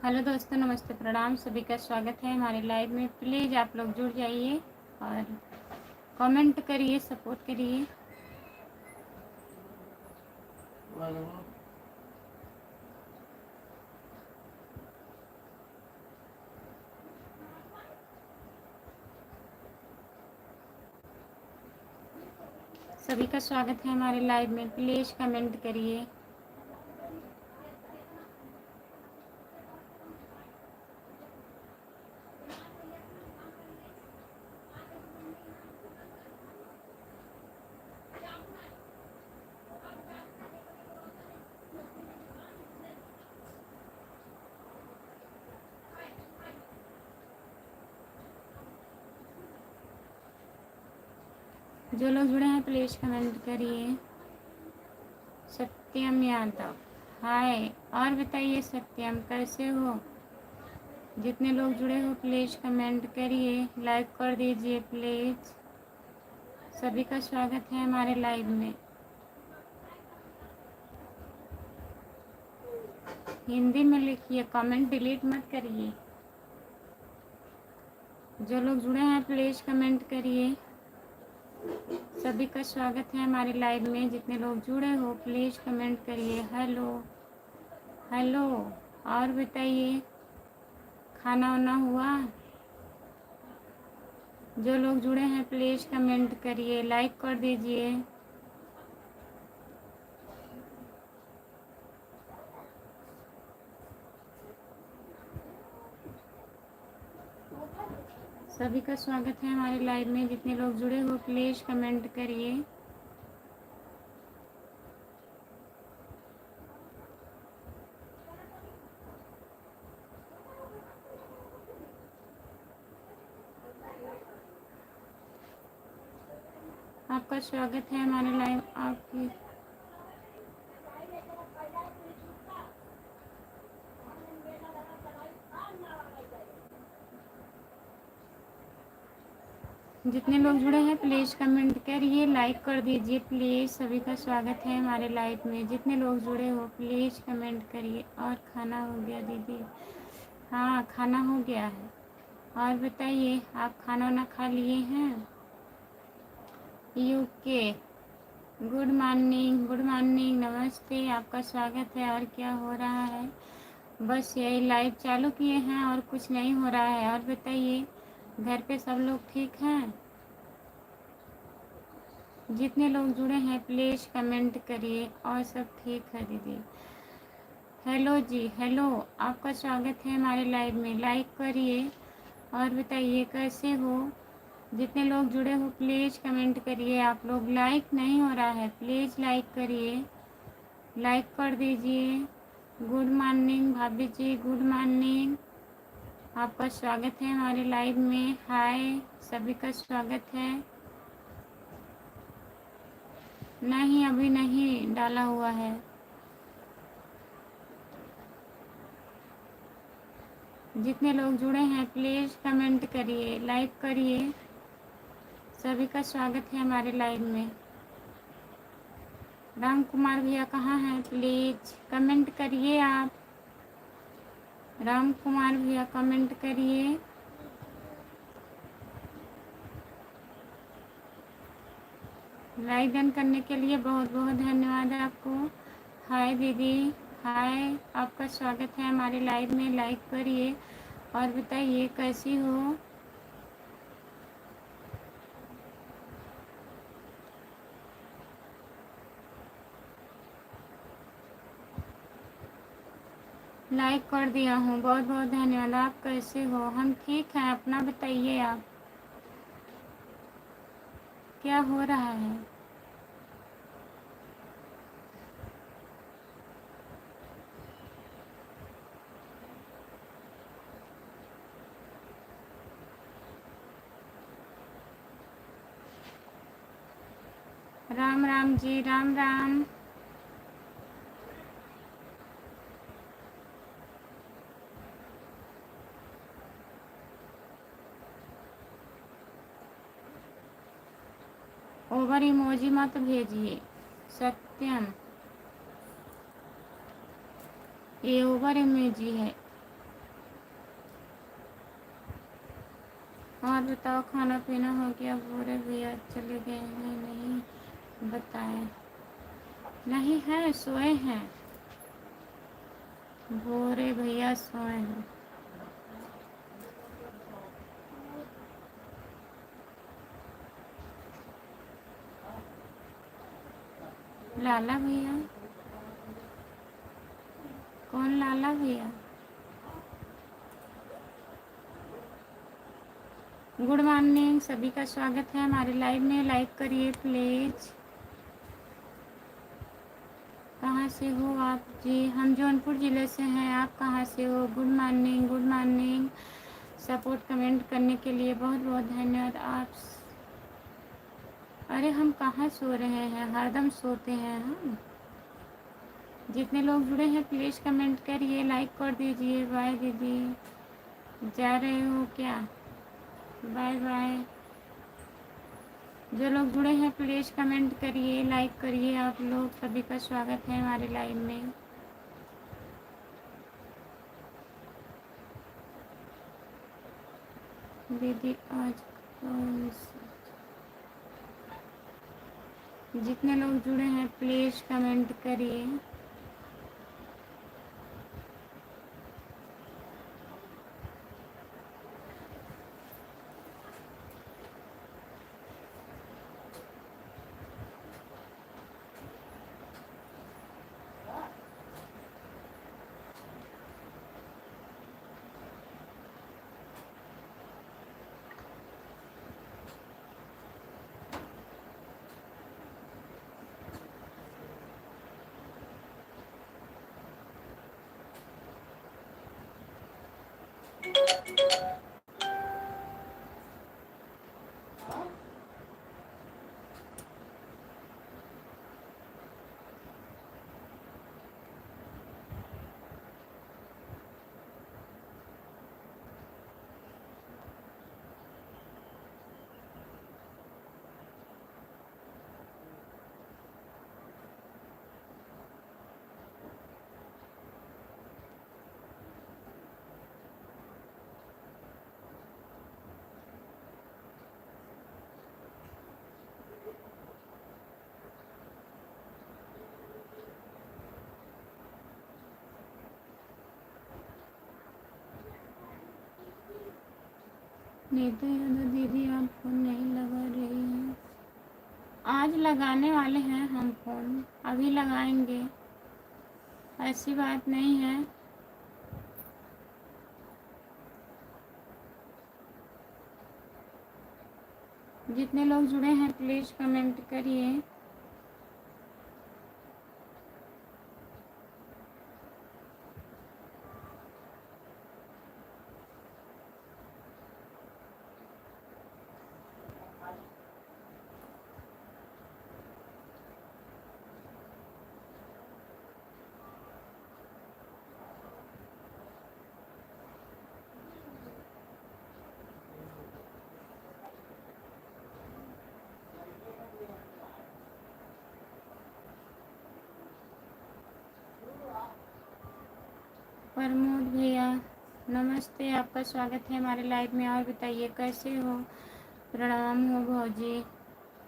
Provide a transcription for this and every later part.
Hello दोस्तों, नमस्ते, प्रणाम। सभी का स्वागत है हमारे लाइव में। प्लीज़ आप लोग जुड़ जाइए और कमेंट करिए, सपोर्ट करिए। सभी का स्वागत है हमारे लाइव में। प्लीज़ कमेंट करिए। जो लोग जुड़े हैं प्लीज़ कमेंट करिए। सत्यम यादव, हाय। और बताइए सत्यम, कैसे हो? जितने लोग जुड़े हो प्लीज़ कमेंट करिए, लाइक कर दीजिए प्लीज़। सभी का स्वागत है हमारे लाइव में। हिंदी में लिखिए, कमेंट डिलीट मत करिए। जो लोग जुड़े हैं प्लीज़ कमेंट करिए। सभी का स्वागत है हमारे लाइव में। जितने लोग जुड़े हो प्लीज़ कमेंट करिए। Hello hello. और बताइए, खाना वाना हुआ? जो लोग जुड़े हैं प्लीज़ कमेंट करिए, लाइक कर दीजिए। सभी का स्वागत है हमारे लाइव में। जितने लोग जुड़े हो प्लीज़ कमेंट करिए। आपका स्वागत है हमारे लाइव। आपकी जितने लोग जुड़े हैं प्लीज़ कमेंट करिए, लाइक कर दीजिए प्लीज़। सभी का स्वागत है हमारे लाइव में। जितने लोग जुड़े हो प्लीज़ कमेंट करिए। और खाना हो गया दीदी? हाँ, खाना हो गया है। और बताइए, आप खाना वाना खा लिए हैं? UK, good morning, good morning, नमस्ते। आपका स्वागत है। और क्या हो रहा है? बस यही लाइव चालू किए हैं और कुछ नहीं हो रहा है। और बताइए, घर पे सब लोग ठीक हैं? जितने लोग जुड़े हैं प्लीज़ कमेंट करिए। और सब ठीक है दीदी। हेलो जी, हेलो। आपका स्वागत है हमारे लाइव में। लाइक करिए और बताइए कैसे हो। जितने लोग जुड़े हो प्लीज़ कमेंट करिए। आप लोग लाइक नहीं हो रहा है, प्लीज़ लाइक करिए, लाइक कर दीजिए। गुड मॉर्निंग भाभी जी, गुड मॉर्निंग। आपका स्वागत है हमारे लाइव में। हाय, सभी का स्वागत है। नहीं, अभी नहीं डाला हुआ है। जितने लोग जुड़े हैं प्लीज़ कमेंट करिए, लाइक करिए। सभी का स्वागत है हमारे लाइव में। राम कुमार भैया कहाँ हैं? प्लीज़ कमेंट करिए आप। राम कुमार भैया कमेंट करिए। लाइक डन करने के लिए बहुत बहुत धन्यवाद आपको। हाय दीदी, हाय। आपका स्वागत है हमारे लाइव में। लाइक करिए और बताइए कैसी हो। लाइक कर दिया हूँ, बहुत बहुत धन्यवाद। आप कैसे हो? हम ठीक हैं, अपना बताइए आप। क्या हो रहा है? राम राम जी, राम राम। ओवर इमोजी मत भेजिए सत्यम, ये ओवर इमोजी है। और बताओ, खाना पीना हो गया? बोरे भैया चले गए हैं, नहीं बताए। नहीं है, सोए हैं। बोरे भैया सोए हैं। लाला भैया? कौन लाला भैया? गुड मॉर्निंग, सभी का स्वागत है हमारे लाइव में। लाइक करिए प्लीज़। कहाँ से हो आप जी? हम जौनपुर ज़िले से हैं। आप कहाँ से हो? Good morning, good morning. Support comment करने के लिए बहुत बहुत धन्यवाद। आप अरे हम कहाँ सो रहे हैं, हरदम सोते हैं हम। जितने लोग जुड़े हैं प्लीज़ कमेंट करिए, लाइक कर दीजिए। बाय दीदी, जा रहे हो क्या? Bye bye. जो लोग जुड़े हैं प्लीज़ कमेंट करिए, लाइक करिए। आप लोग सभी का स्वागत है हमारे लाइव में। दीदी आज कौन सी? जितने लोग जुड़े हैं प्लीज़ कमेंट करिए। नीतू यादव दीदी, आप फोन नहीं लगा रही हैं? आज लगाने वाले हैं हम फोन, अभी लगाएंगे, ऐसी बात नहीं है। जितने लोग जुड़े हैं प्लीज़ कमेंट करिए। प्रमोद भैया नमस्ते, आपका स्वागत है हमारे लाइव में। और बताइए कैसे हो? प्रणाम हो भौजी।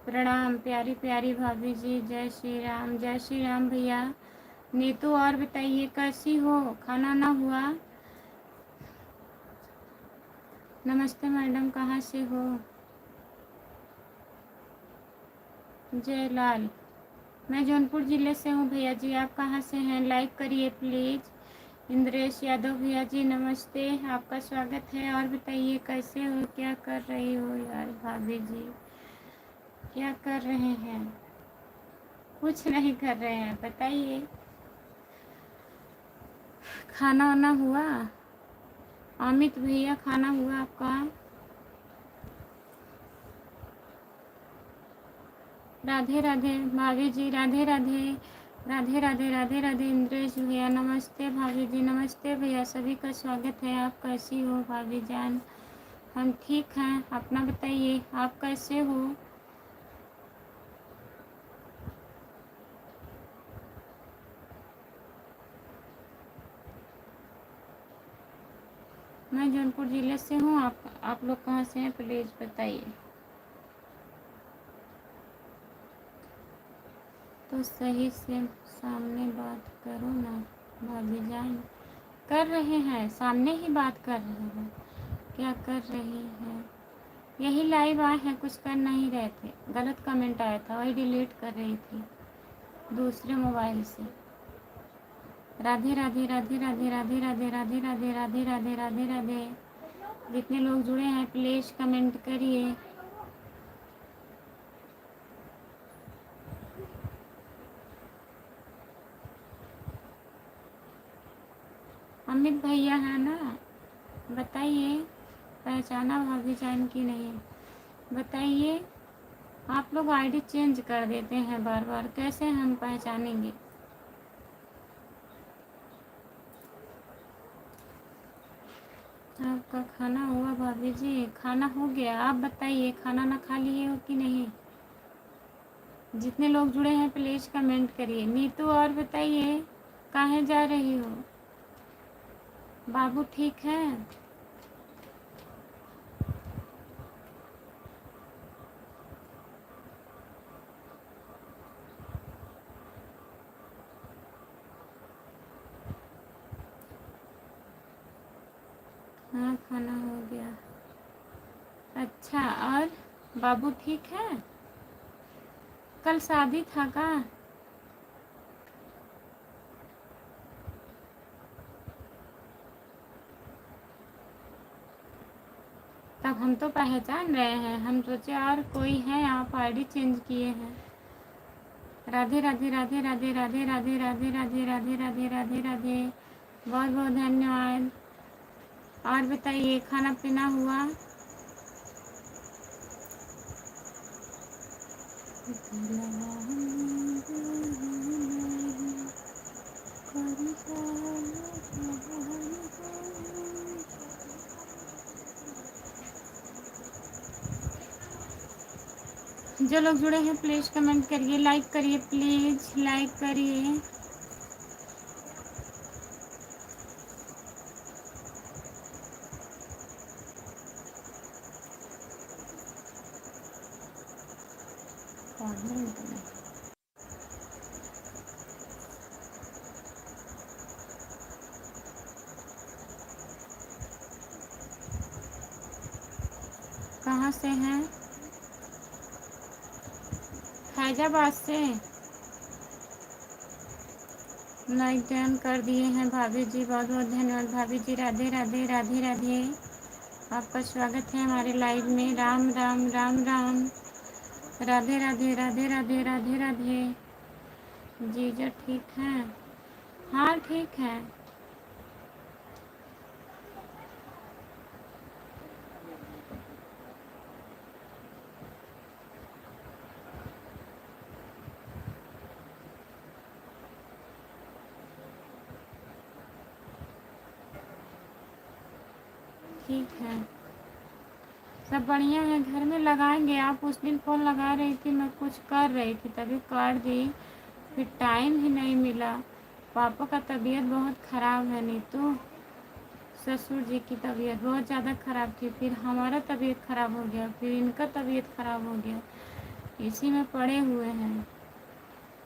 प्रणाम प्यारी प्यारी भाभी जी। जय श्री राम, जय श्री राम भैया। नीतू और बताइए कैसी हो? खाना ना हुआ? नमस्ते मैडम, कहाँ से हो? जय लाल, मैं जौनपुर ज़िले से हूँ भैया जी। आप कहाँ से हैं? लाइक करिए प्लीज़। इंद्रेश यादव भैया जी नमस्ते, आपका स्वागत है। और बताइए कैसे हो, क्या कर रही हो? यार भाभी जी क्या कर रहे हैं? कुछ नहीं कर रहे हैं, बताइए। खाना वाना हुआ? अमित भैया खाना हुआ आपका? राधे राधे भाभी जी, राधे राधे। राधे राधे राधे राधे। इंद्रेश भैया नमस्ते। भाभी जी नमस्ते भैया, सभी का स्वागत है। आप कैसी हो भाभी जान? हम ठीक हैं, अपना बताइए, आप कैसे हो? मैं जौनपुर ज़िले से हूँ। आप लोग कहाँ से हैं प्लीज़ बताइए। तो सही से सामने बात करो ना भाभी जान। कर रहे हैं, सामने ही बात कर रहे हैं। क्या कर रही हैं? यही लाइव आए हैं, कुछ कर नहीं रहे थे। गलत कमेंट आया था, वही डिलीट कर रही थी दूसरे मोबाइल से। राधे राधे राधे राधे राधे राधे राधे राधे राधे राधे राधे राधे। जितने लोग जुड़े हैं प्लीज़ कमेंट करिए। अमित भैया है ना, बताइए पहचाना भाभी जान की नहीं बताइए। आप लोग आईडी चेंज कर देते हैं बार बार, कैसे हम पहचानेंगे। आपका खाना हुआ भाभी जी? खाना हो गया, आप बताइए खाना ना खा लिए हो कि नहीं। जितने लोग जुड़े हैं प्लीज़ कमेंट करिए। नीतू और बताइए कहाँ जा रही हो? बाबू ठीक है? हाँ खाना हो गया। अच्छा, और बाबू ठीक है? कल शादी था का? तब हम तो पहचान रहे हैं, हम सोचे और कोई है, आप आईडी चेंज किए हैं। राधे राधे राधे राधे राधे राधे राधे राधे राधे राधे राधे राधे। बहुत बहुत धन्यवाद। और बताइए खाना पीना हुआ? जो लोग जुड़े हैं प्लीज़ कमेंट करिए, लाइक करिए, प्लीज़ लाइक करिए। कहाँ से हैं? फैजाबाद से। लाइक डन कर दिए हैं भाभी जी, बहुत बहुत धन्यवाद भाभी जी। राधे राधे राधे राधे। आपका स्वागत है हमारे लाइव में। राम राम राम राम। राधे राधे राधे राधे राधे राधे। जीजा ठीक हैं? हाँ ठीक है। ठीक है, सब बढ़िया है। घर में लगाएंगे। आप उस दिन फ़ोन लगा रही थी, मैं कुछ कर रही थी तभी काट दी, फिर टाइम ही नहीं मिला। पापा का तबीयत बहुत ख़राब है। नहीं तो ससुर जी की तबीयत बहुत ज़्यादा ख़राब थी, फिर हमारा तबीयत ख़राब हो गया, फिर इनका तबीयत ख़राब हो गया, इसी में पड़े हुए हैं।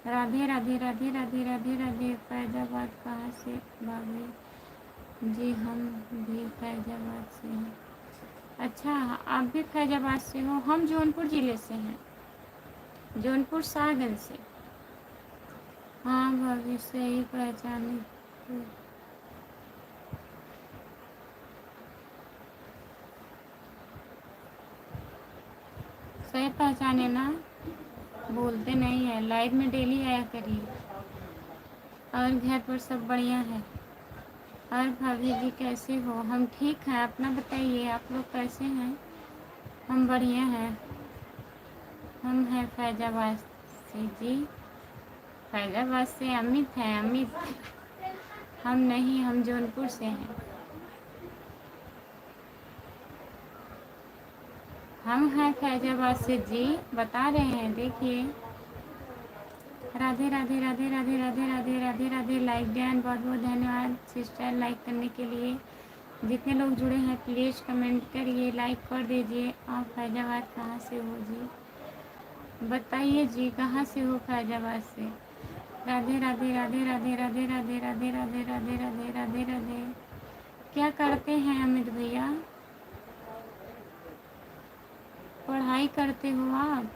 राधे राधे राधे राधे राधे राधे। फैजाबाद कहाँ से भाभी जी? हम भी फैजाबाद से हैं। अच्छा, आप भी फैजाबाद से हो? हम जौनपुर ज़िले से हैं, जौनपुर सागन से। हाँ भाभी सही पहचाने। सही पहचाने ना, बोलते नहीं है। लाइव में डेली आया करिए। और घर पर सब बढ़िया है? और भाभी जी कैसे हो? हम ठीक हैं, अपना बताइए आप लोग कैसे हैं? हम बढ़िया हैं। हम हैं फैजाबाद से जी। फैजाबाद से अमित हैं, अमित। हम नहीं, हम जौनपुर से हैं। हम हैं फैजाबाद से जी, बता रहे हैं देखिए। राधे राधे राधे राधे राधे राधे राधे राधे। लाइक डन, बहुत बहुत धन्यवाद सिस्टर लाइक करने के लिए। जितने लोग जुड़े हैं प्लीज़ कमेंट करिए, लाइक कर दीजिए। आप फैजाबाद कहाँ से हो जी? बताइए जी, कहाँ से हो फैजाबाद से? राधे राधे राधे राधे राधे राधे राधे राधे राधे राधे राधे राधे। क्या करते हैं अमित भैया? पढ़ाई करते हो आप?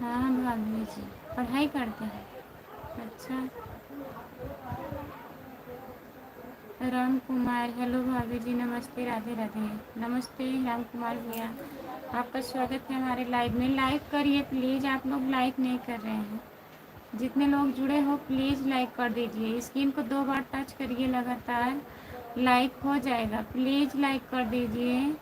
हाँ भाभी जी, पढ़ाई करते हैं। अच्छा। राम कुमार, हेलो भाभी जी, नमस्ते, राधे राधे। नमस्ते राम कुमार भैया, आपका स्वागत है हमारे लाइव में। लाइक करिए प्लीज़, आप लोग लाइक नहीं कर रहे हैं। जितने लोग जुड़े हो प्लीज़ लाइक कर दीजिए। स्क्रीन को 2 बार टच करिए लगातार, लाइक हो जाएगा। प्लीज़ लाइक कर दीजिए।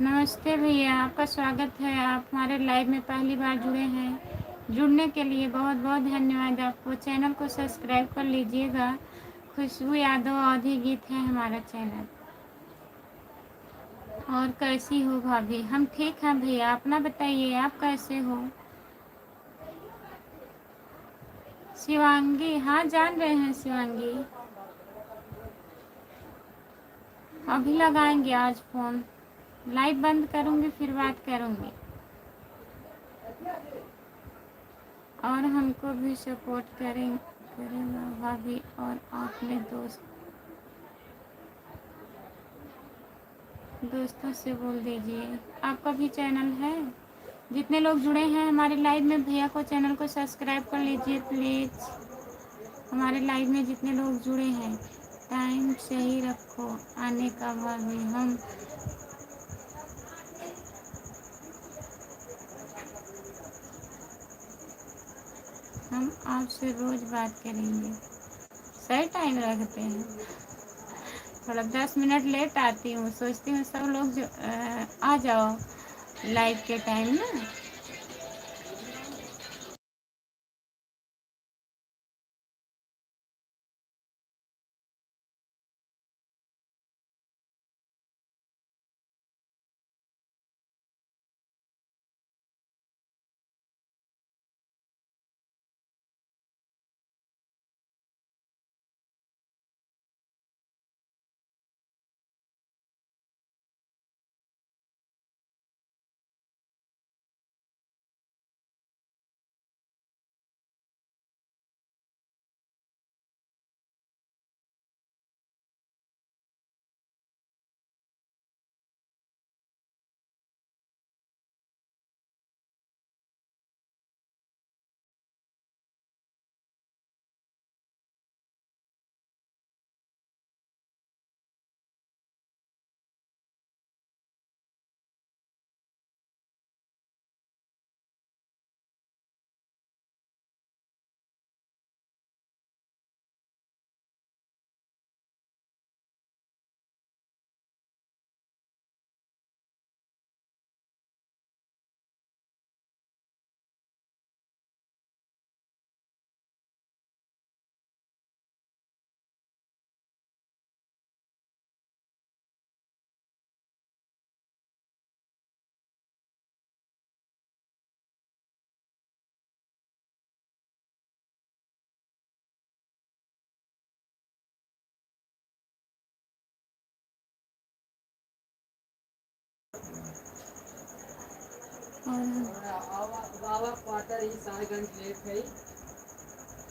नमस्ते भैया, आपका स्वागत है। आप हमारे लाइव में पहली बार जुड़े हैं। जुड़ने के लिए बहुत बहुत धन्यवाद आपको। चैनल को सब्सक्राइब कर लीजिएगा। खुशबू यादव अवधी गीत है हमारा चैनल। और कैसी हो भाभी? हम ठीक हैं भैया, अपना बताइए, आप कैसे हो? शिवांगी, हाँ जान रहे हैं शिवांगी। अभी लगाएंगे आज फ़ोन। लाइव बंद करूँगी फिर बात करूँगी। और हमको भी सपोर्ट करेगा भाभी। और अपने दोस्तों से बोल दीजिए। आपका भी चैनल है? जितने लोग जुड़े हैं हमारे लाइव में भैया को चैनल को सब्सक्राइब कर लीजिए प्लीज़। हमारे लाइव में जितने लोग जुड़े हैं, टाइम सही रखो आने का भाभी। हम आपसे रोज़ बात करेंगे। सही टाइम रखते हैं। थोड़ा 10 मिनट लेट आती हूँ, सोचती हूँ सब लोग जो आ जाओ लाइव के टाइम ना।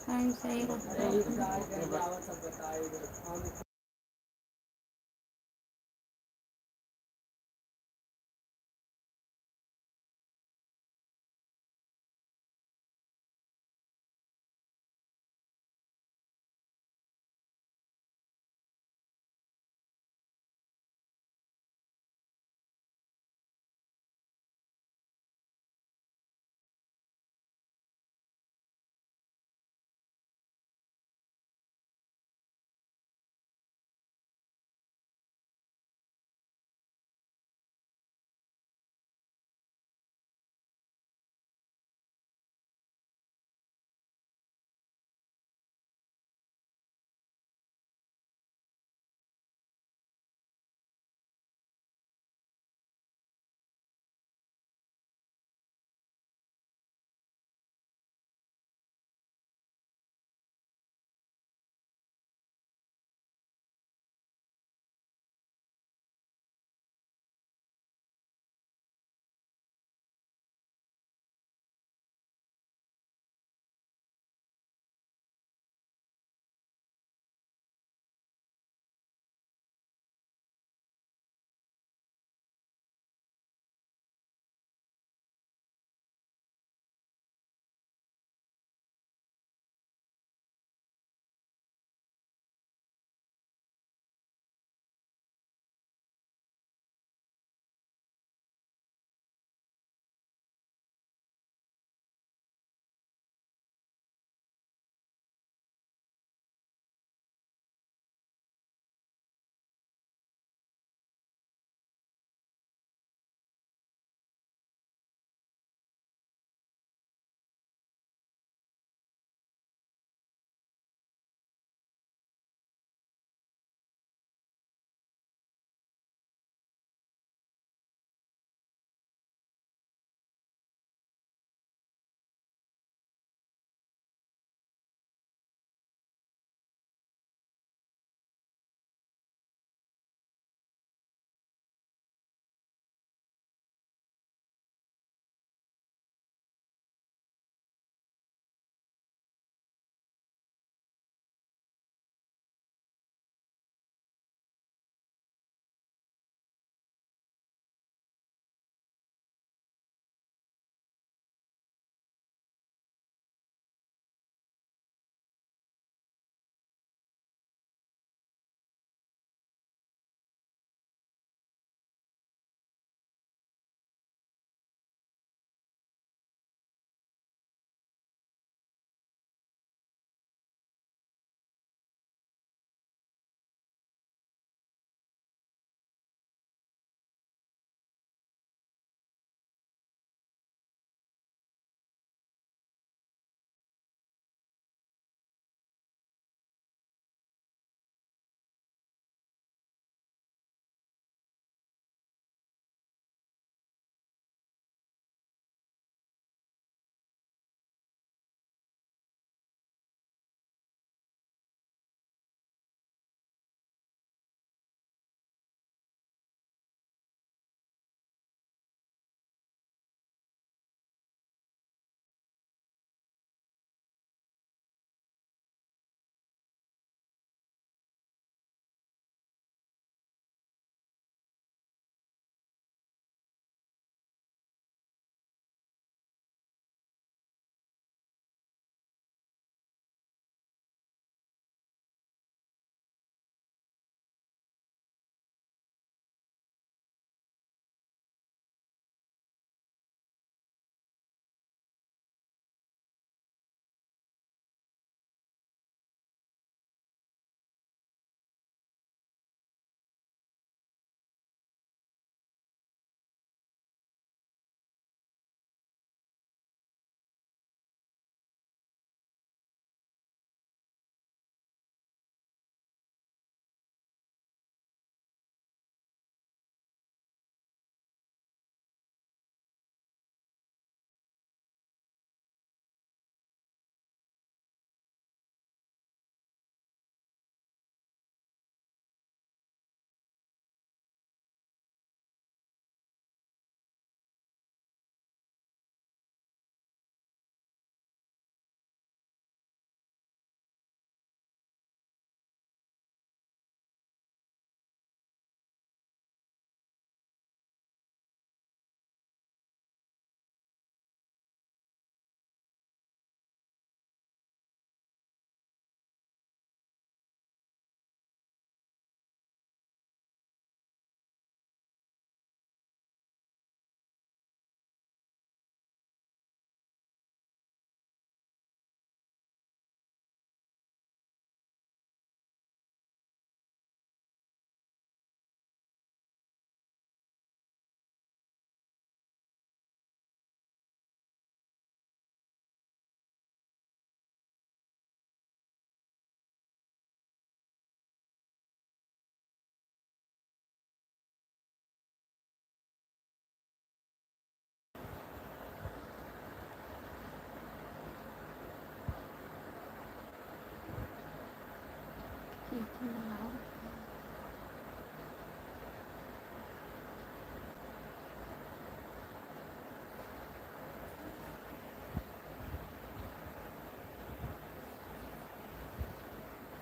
टाइम सही रखो।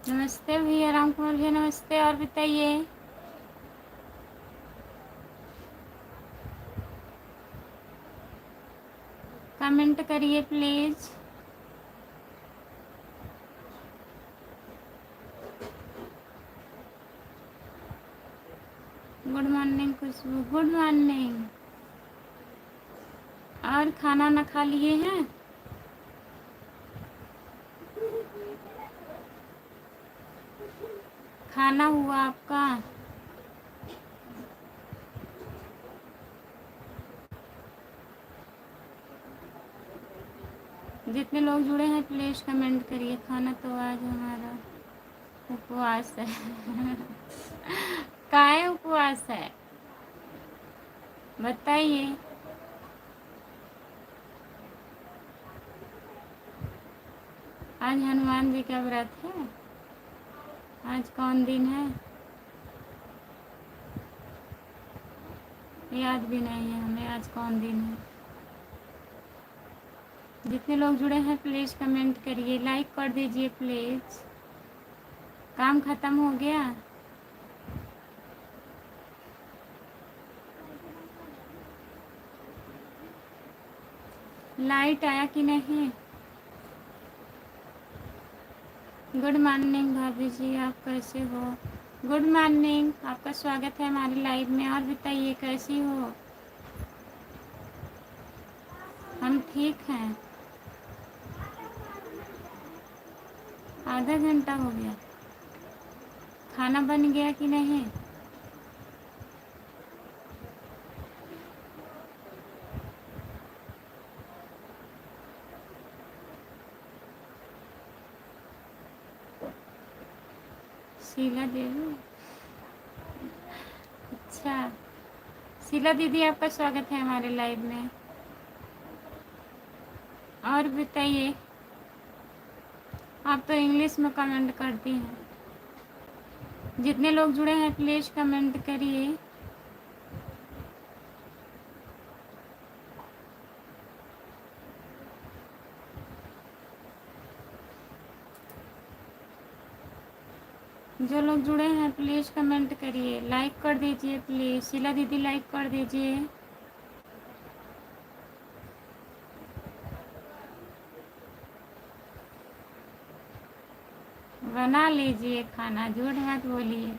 नमस्ते भैया, राम कुमार भैया नमस्ते। और बताइए, कमेंट करिए please. Good morning Khushboo, good morning. और खाना ना खा लिए हैं? खाना हुआ आपका? जितने लोग जुड़े हैं प्लीज़ कमेंट करिए। खाना तो आज हमारा उपवास है। काहे उपवास है बताइए। आज हनुमान जी का व्रत है। आज कौन दिन है याद भी नहीं है हमें, आज कौन दिन है। जितने लोग जुड़े हैं प्लीज़ कमेंट करिए, लाइक कर दीजिए प्लीज़। काम ख़त्म हो गया? लाइट आया कि नहीं? गुड मॉर्निंग भाभी जी, आप कैसे हो? गुड मॉर्निंग, आपका स्वागत है हमारी लाइव में। और बताइए कैसी हो? हम ठीक हैं। आधा घंटा हो गया। खाना बन गया कि नहीं? शीला देवी, अच्छा। शीला दीदी, आपका स्वागत है हमारे लाइव में। और बताइए, आप तो इंग्लिश में कमेंट करती हैं। जितने लोग जुड़े हैं प्लीज़ कमेंट करिए। जो लोग जुड़े हैं प्लीज़ कमेंट करिए, लाइक कर दीजिए प्लीज़। शीला दीदी लाइक कर दीजिए। बना लीजिए खाना, झूठ मत बोलिए।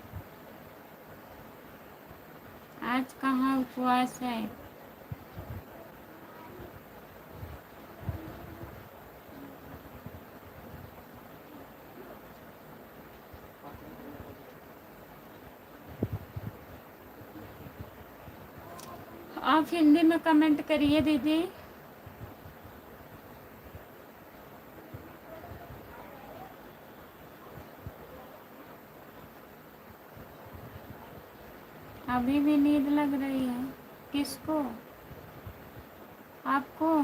आज कहाँ उपवास है? आप हिंदी में कमेंट करिए दीदी। अभी भी नींद लग रही है? किसको? आपको?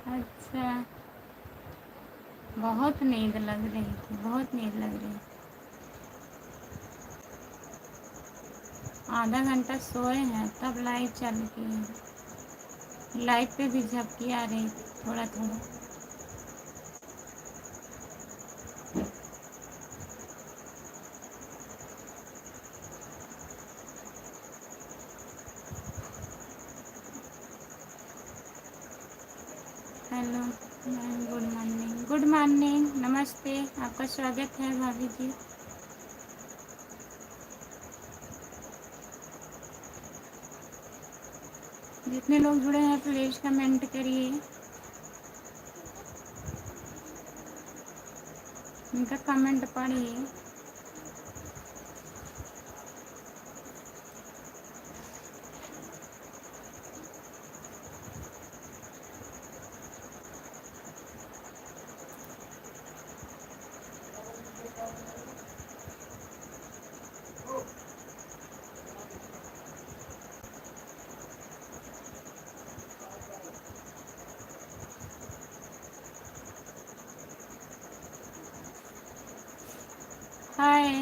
अच्छा, बहुत नींद लग रही थी, बहुत नींद लग रही थी। आधा घंटा सोए हैं तब लाइव चालू की है। लाइव पे भी झपकी आ रही थी थोड़ा थोड़ा। Hello ma'am, good morning. Good morning, नमस्ते, आपका स्वागत है भाभी जी। जितने लोग जुड़े हैं प्लीज़ कमेंट करिए। इनका कमेंट पढ़िए।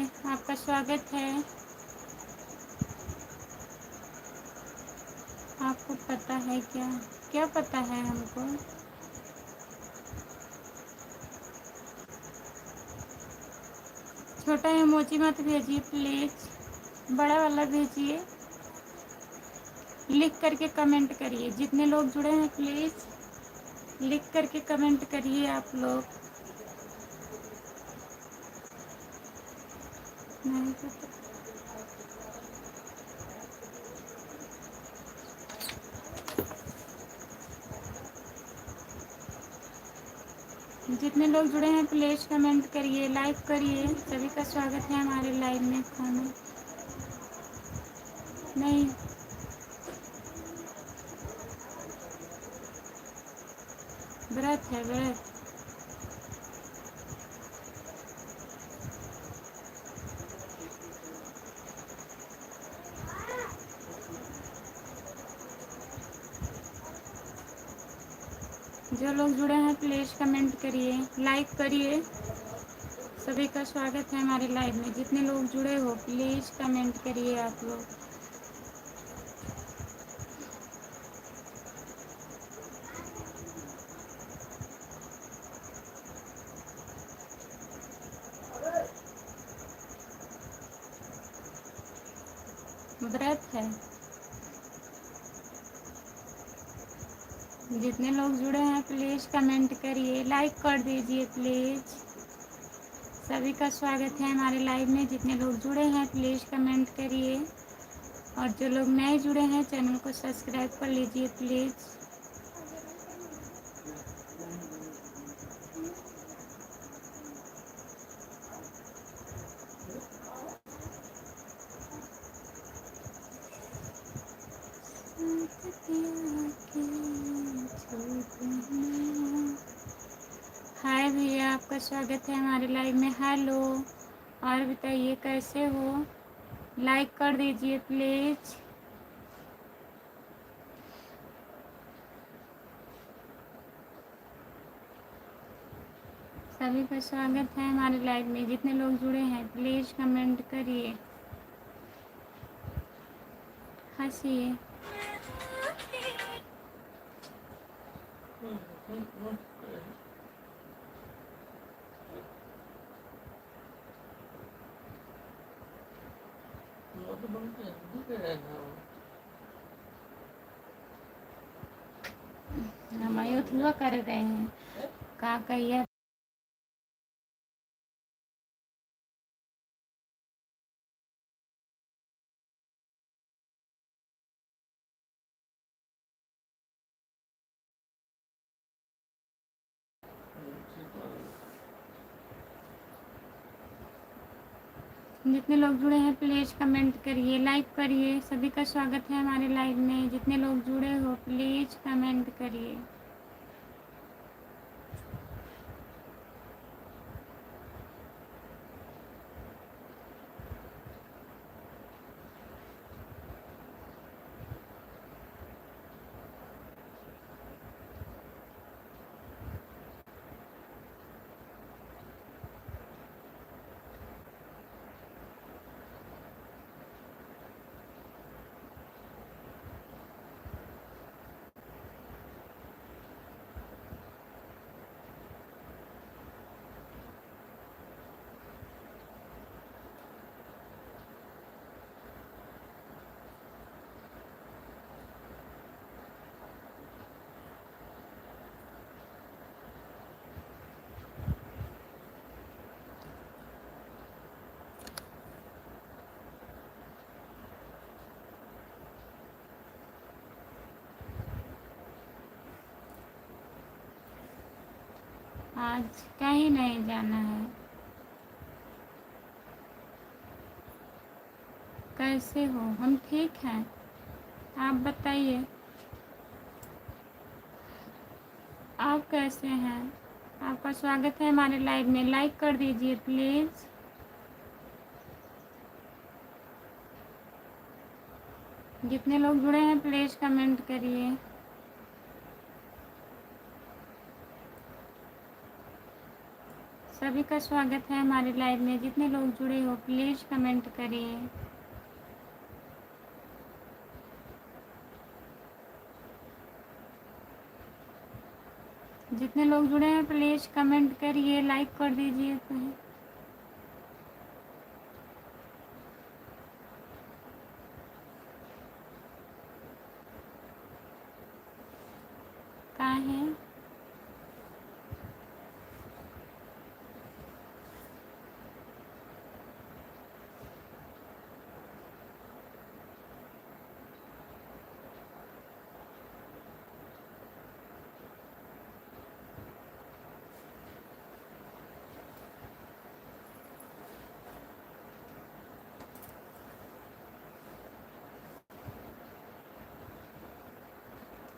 आपका स्वागत है। आपको पता है क्या? क्या पता है हमको? छोटा इमोजी मत भेजिए प्लीज़, बड़ा वाला भेजिए। लिख करके कमेंट करिए। जितने लोग जुड़े हैं प्लीज़ लिख करके कमेंट करिए आप लोग। नहीं पता। जितने लोग जुड़े हैं प्लीज़ कमेंट करिए, लाइक करिए। सभी का स्वागत है हमारे लाइव में। खाना नहीं, व्रत है व्रत। जो लोग जुड़े हैं प्लीज़ कमेंट करिए, लाइक करिए। सभी का स्वागत है हमारे लाइव में। जितने लोग जुड़े हो प्लीज़ कमेंट करिए आप लोग। व्रत है। जितने लोग जुड़े हैं प्लीज़ कमेंट करिए, लाइक कर दीजिए प्लीज़। सभी का स्वागत है हमारे लाइव में। जितने लोग जुड़े हैं प्लीज़ कमेंट करिए, और जो लोग नए जुड़े हैं चैनल को सब्सक्राइब कर लीजिए प्लीज़। हाय भैया, आपका स्वागत है हमारे लाइव में। हेलो, और बताइए कैसे हो? लाइक कर दीजिए प्लीज़। सभी का स्वागत है हमारे लाइव में। जितने लोग जुड़े हैं प्लीज़ कमेंट करिए, हंसिए। हम अयोध्या कर रहे हैं का कहिए। जितने लोग जुड़े हैं प्लीज़ कमेंट करिए, लाइक करिए। सभी का स्वागत है हमारे लाइव में। जितने लोग जुड़े हो प्लीज़ कमेंट करिए। आज कहीं नहीं जाना है। कैसे हो? हम ठीक हैं, आप बताइए आप कैसे हैं? आपका स्वागत है हमारे लाइव में। लाइक कर दीजिए प्लीज़। जितने लोग जुड़े हैं प्लीज़ कमेंट करिए। सभी सभी का स्वागत है हमारे लाइव में। जितने लोग जुड़े हो प्लीज़ कमेंट करिए। जितने लोग जुड़े हैं प्लीज़ कमेंट करिए, लाइक कर दीजिए। कहाँ है?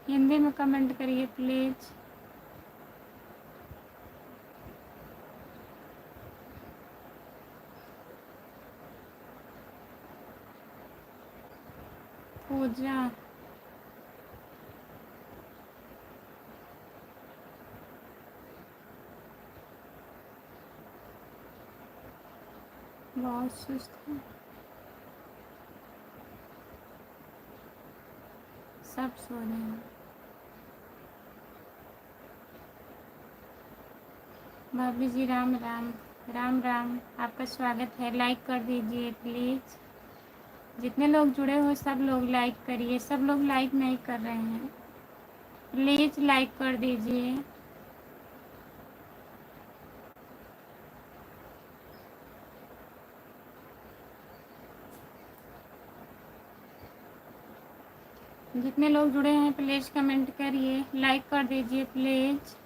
हिंदी में कमेंट करिए प्लीज़। पूजा, बहुत सुस्त है, सब सो रहे हैं। भाभी जी राम राम। राम राम, आपका स्वागत है। लाइक कर दीजिए प्लीज़। जितने लोग जुड़े हो सब लोग लाइक करिए। सब लोग लाइक नहीं कर रहे हैं, प्लीज़ लाइक कर दीजिए। जितने लोग जुड़े हैं प्लीज़ कमेंट करिए, लाइक कर दीजिए प्लीज़।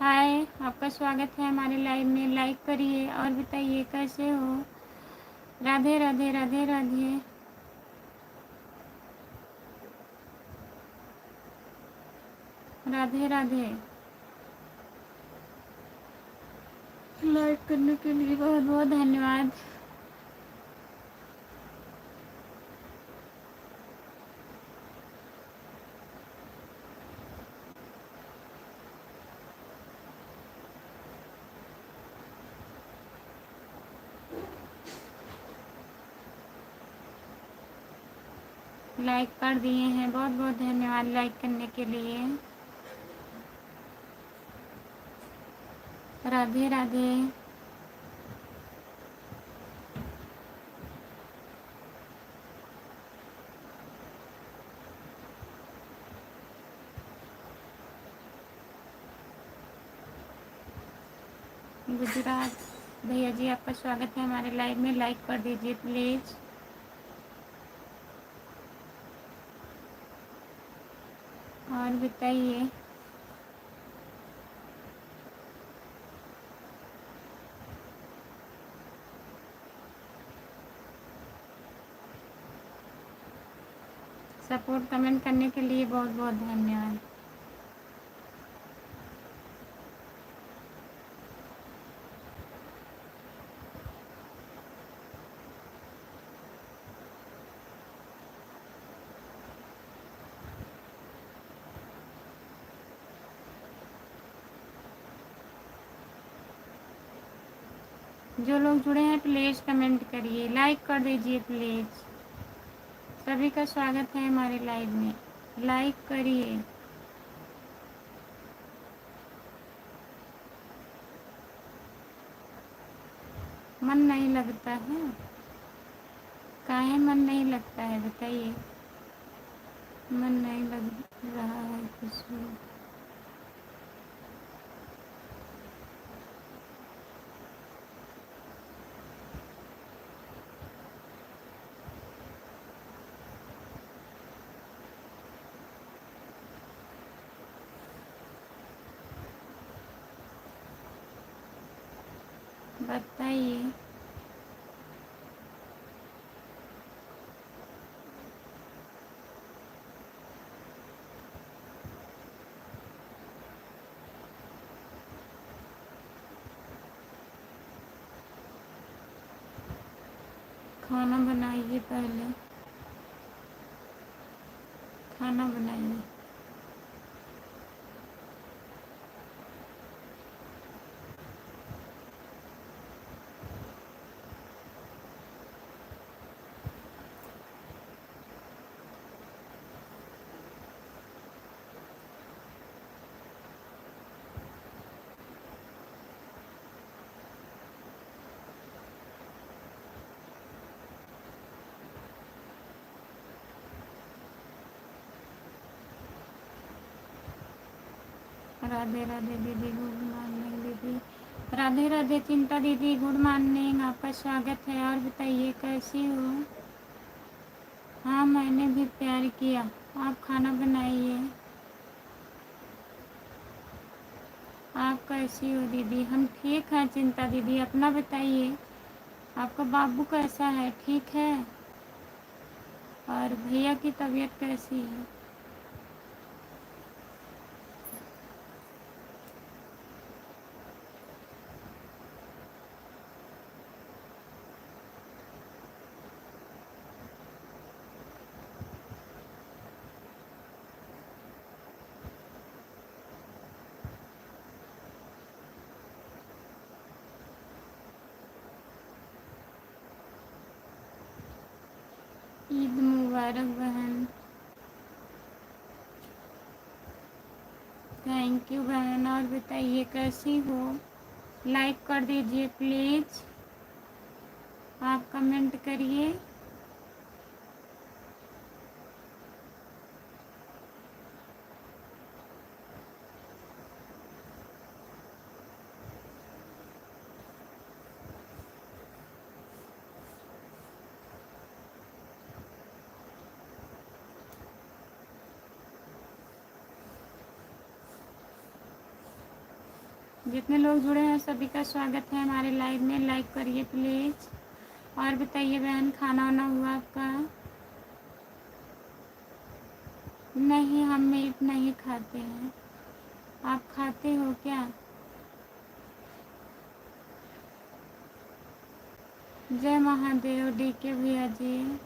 हाय, आपका स्वागत है हमारे लाइव में। लाइक करिए और बताइए कैसे हो। राधे राधे राधे राधे। राधे राधे। लाइक करने के लिए बहुत बहुत धन्यवाद। लाइक कर दिए हैं, बहुत बहुत धन्यवाद लाइक करने के लिए। राधे राधे। गुजरात भैया जी, आपका स्वागत है हमारे लाइव में। लाइक कर दीजिए प्लीज़। और बताइए। सपोर्ट कमेंट करने के लिए बहुत बहुत धन्यवाद। जो लोग जुड़े हैं प्लीज़ कमेंट करिए, लाइक कर दीजिए प्लीज़। सभी का स्वागत है हमारे लाइव में। लाइक करिए। मन नहीं लगता है? काहे मन नहीं लगता है बताइए। मन नहीं लग रहा है किसी। बताइए। खाना बनाइए, पहले खाना बनाइए। राधे राधे दीदी, गुड मॉर्निंग दीदी। राधे राधे चिंता दीदी, गुड मॉर्निंग, आपका स्वागत है। और बताइए कैसी हो? हाँ मैंने भी प्यार किया। आप खाना बनाइए। आप कैसी हो दीदी? हम ठीक हैं चिंता दीदी, अपना बताइए। आपका बाबू कैसा है, ठीक है? और भैया की तबीयत कैसी है? ईद मुबारक बहन। थैंक यू बहन। और बताइए कैसी हो? लाइक कर दीजिए प्लीज़, आप कमेंट करिए। जितने लोग जुड़े हैं सभी का स्वागत है हमारे लाइव में। लाइक करिए प्लीज़। और बताइए बहन, खाना वाना हुआ आपका? नहीं, हम मीट नहीं खाते हैं। आप खाते हो क्या? जय महादेव डी के भैया जी।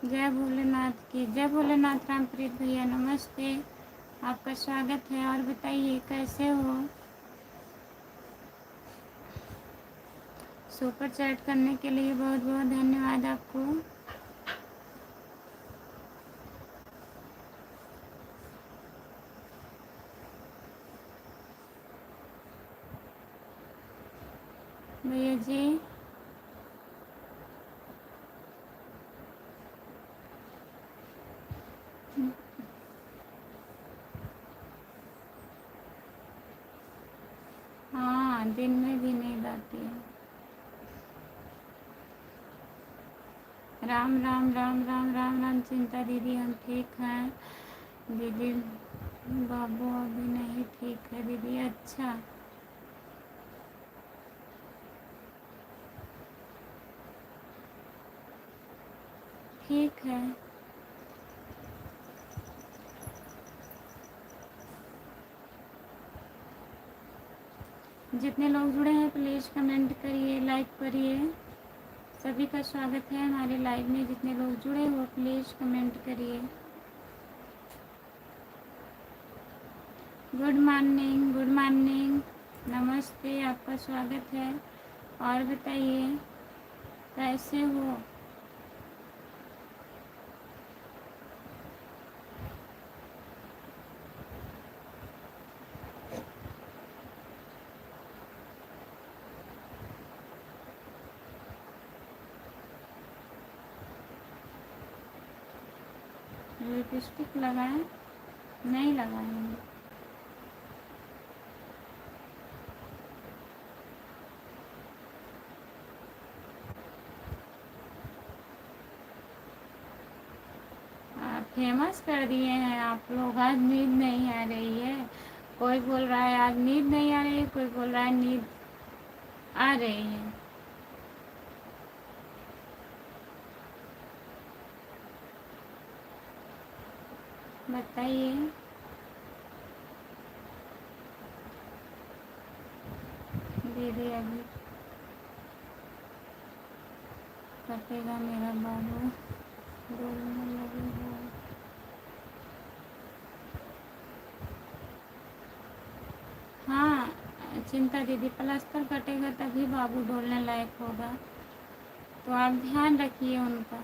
जय भोलेनाथ की जय। भोलेनाथ। रामप्रीत भैया नमस्ते, आपका स्वागत है। और बताइए कैसे हो? सुपर चैट करने के लिए बहुत बहुत धन्यवाद आपको। भैया जी हाँ, दिन में भी नींद आती है। राम राम राम राम राम राम चिंता दीदी, हम ठीक हैं दीदी। बाबू अभी नहीं ठीक है दीदी। अच्छा, ठीक है। जितने लोग जुड़े हैं प्लीज़ कमेंट करिए, लाइक करिए। सभी का स्वागत है हमारे लाइव में। जितने लोग जुड़े हो प्लीज़ कमेंट करिए। गुड मॉर्निंग, गुड मॉर्निंग, नमस्ते, आपका स्वागत है। और बताइए कैसे हो? लिपस्टिक लगाएं? नहीं लगाएंगे। फेमस कर दिए हैं आप लोग। आज नींद नहीं आ रही है। कोई बोल रहा है आज नींद नहीं आ रही है, कोई बोल रहा है नींद आ रही है। बताइए। दीदी अभी कटेगा मेरा बाबू, बोलने लगी हो। चिंता दीदी, प्लास्टर कटेगा तभी बाबू डोलने लायक होगा, तो आप ध्यान रखिए उनका,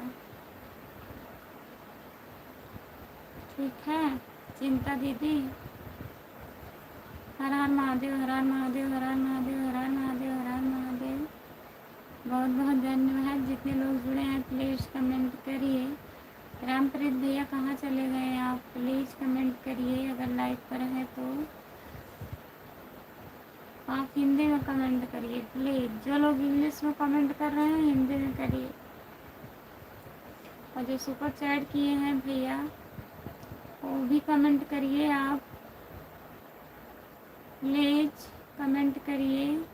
ठीक है। चिंता दीदी, हर हर महादेव, हर हर महादेव, हर हर महादेव, हर हर महादेव, हर हर महादेव। बहुत बहुत धन्यवाद। जितने लोग जुड़े हैं प्लीज़ कमेंट करिए। रामप्रीत भैया कहाँ चले गए आप, प्लीज़ कमेंट करिए। अगर लाइव पर है तो आप हिंदी में कमेंट करिए प्लीज़। जो लोग इंग्लिश में कमेंट कर रहे हैं हिंदी में करिए। और जो सुपर चैट किए हैं भैया वो भी कमेंट करिए। आप प्लीज़ कमेंट करिए।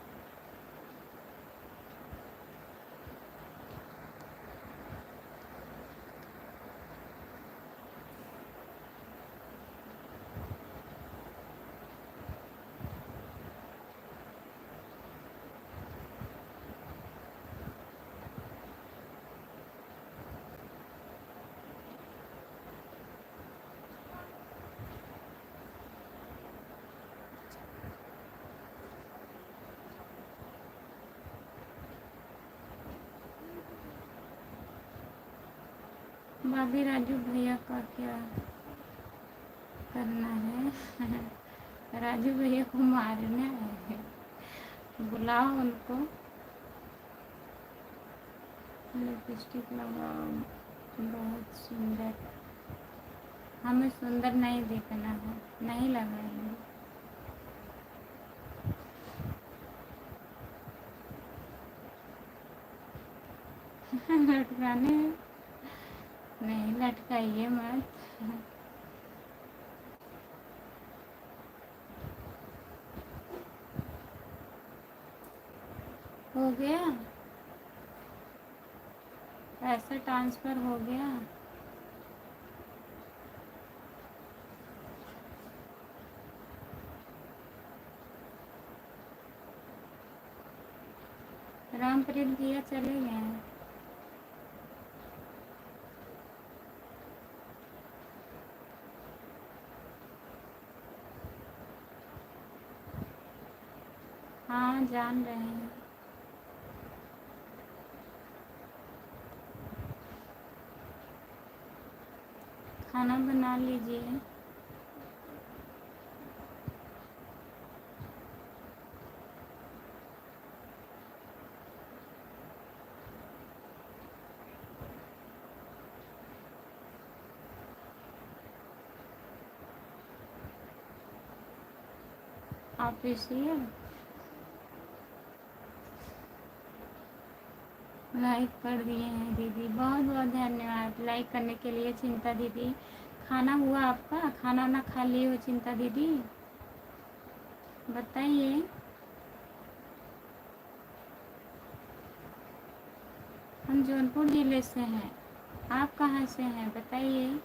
भाभी राजू भैया का क्या करना है? राजू भैया को मारना है, बुलाओ उनको। लिपस्टिक लगाओ, बहुत सुंदर। हमें सुंदर नहीं दिखना है, नहीं लगाएंगे। लटकाने नहीं, लटकाइए मत। हो गया, पैसा ट्रांसफ़र हो गया। रामप्रीत भैया चले गए हैं। हाँ जान रहे हैं। खाना बना लीजिए। ऑफिशियल लाइक कर दिए हैं दीदी, बहुत बहुत धन्यवाद लाइक करने के लिए। चिंता दीदी, खाना हुआ आपका? खाना ना खा लिए हो चिंता दीदी? बताइए। हम जौनपुर ज़िले से हैं, आप कहाँ से हैं बताइए।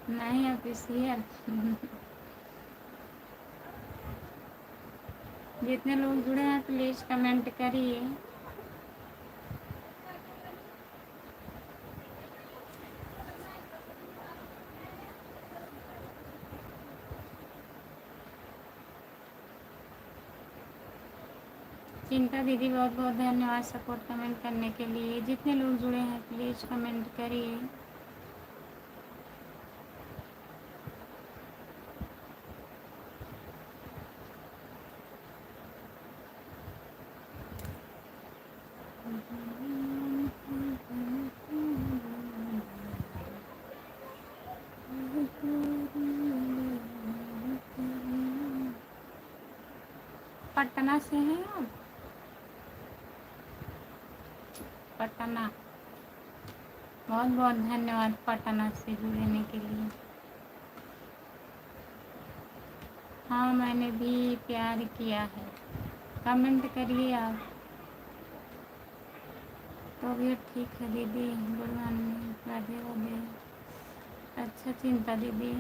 नहीं ऑफिशियल। जितने लोग जुड़े हैं प्लीज़ कमेंट करिए। चिंता दीदी, बहुत बहुत धन्यवाद सपोर्ट कमेंट करने के लिए। जितने लोग जुड़े हैं प्लीज़ कमेंट करिए। पटना से हैं आप? पटना, बहुत बहुत धन्यवाद पटना से जुड़ने के लिए। हाँ मैंने भी प्यार किया है, कमेंट करिए आप। तो भी ठीक है दीदी, गुड मॉर्निंग, राधे राधे। अच्छा चिंता दीदी,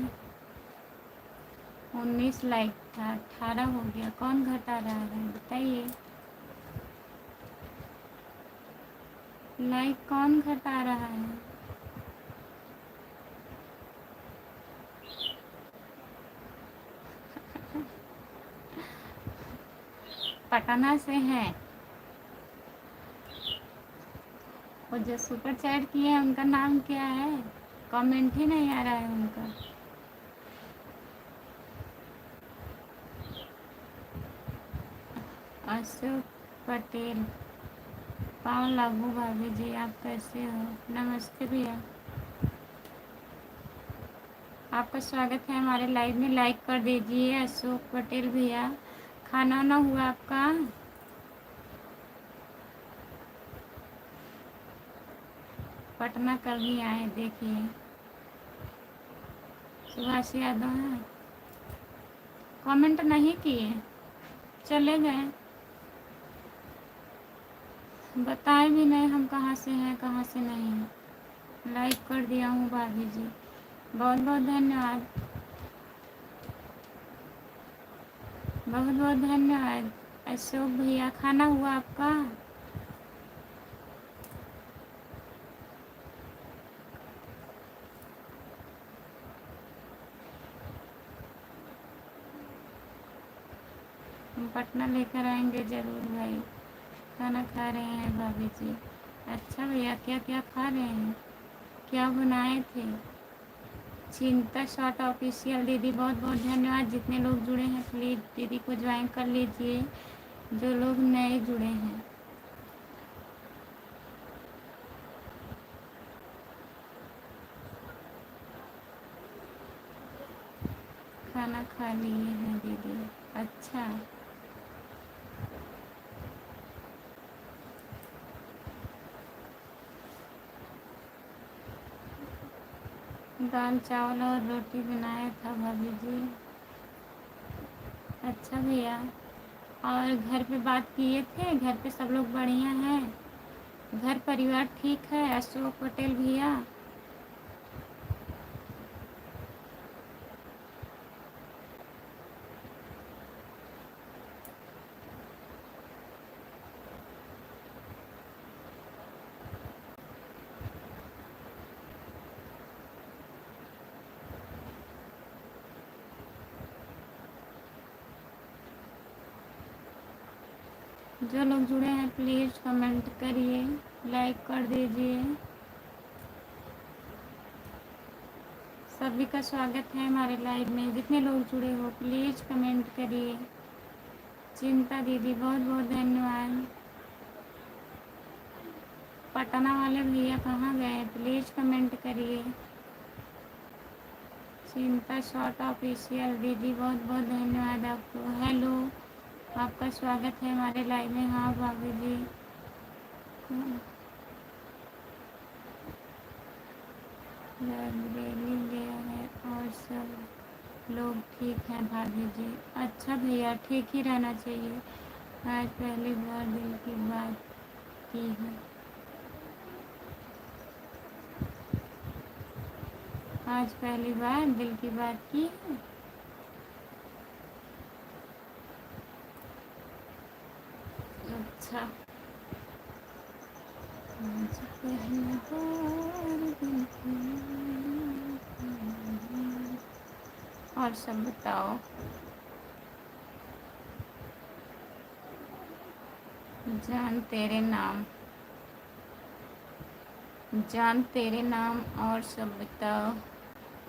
19 लाइक था, 18 हो गया, कौन घटा रहा है बताइए। लाइक कौन घटा रहा है? पटना से हैं। और जो सुपर चैट किए हैं उनका नाम क्या है? कमेंट ही नहीं आ रहा है उनका। अशोक पटेल। पाँव लागू भाभी जी, आप कैसे हो? नमस्ते भैया, आपका स्वागत है हमारे लाइव में। लाइक कर दीजिए अशोक पटेल भैया। खाना ना हुआ आपका? पटना कभी आए देखिए। सुभाष यादव हैं। कमेंट नहीं किए, चले गए, बताए भी नहीं हम कहाँ से हैं कहाँ से नहीं हैं। लाइक कर दिया हूँ भाभी जी, बहुत बहुत धन्यवाद, बहुत बहुत धन्यवाद। अशोक भैया, खाना हुआ आपका? हम पटना लेकर आएंगे ज़रूर भाई। खाना खा रहे हैं भाभी जी? अच्छा भैया, क्या क्या खा रहे हैं? क्या बनाए थे? चिंता शॉर्ट ऑफिशियल दीदी, बहुत बहुत धन्यवाद। जितने लोग जुड़े हैं प्लीज़ दीदी को ज्वाइन कर लीजिए, जो लोग नए जुड़े हैं। खाना खा लिए हैं दीदी? अच्छा, दाल चावल और रोटी बनाया था भाभी जी। अच्छा भैया, और घर पे बात किए थे? घर पे सब लोग बढ़िया हैं? घर परिवार ठीक है अशोक पटेल भैया? जो लोग जुड़े हैं प्लीज़ कमेंट करिए, लाइक कर दीजिए। सभी का स्वागत है हमारे लाइव में। जितने लोग जुड़े हो प्लीज़ कमेंट करिए। चिंता दीदी, बहुत बहुत धन्यवाद। पटना वाले भैया कहाँ गए? प्लीज़ कमेंट करिए। चिंता शॉर्ट ऑफिशियल दीदी, बहुत बहुत धन्यवाद आपको। हेलो, आपका स्वागत है हमारे लाइव में। हाँ भाभी जी, लाइब्रेरी गया है और सब लोग ठीक हैं भाभी जी। अच्छा भैया, ठीक ही रहना चाहिए। आज पहली बार दिल की बात की है। आज पहली बार दिल की बात की है। अच्छा, आज पहली बार दिल की। और सब बताओ। जान तेरे नाम, जान तेरे नाम, और सब बताओ।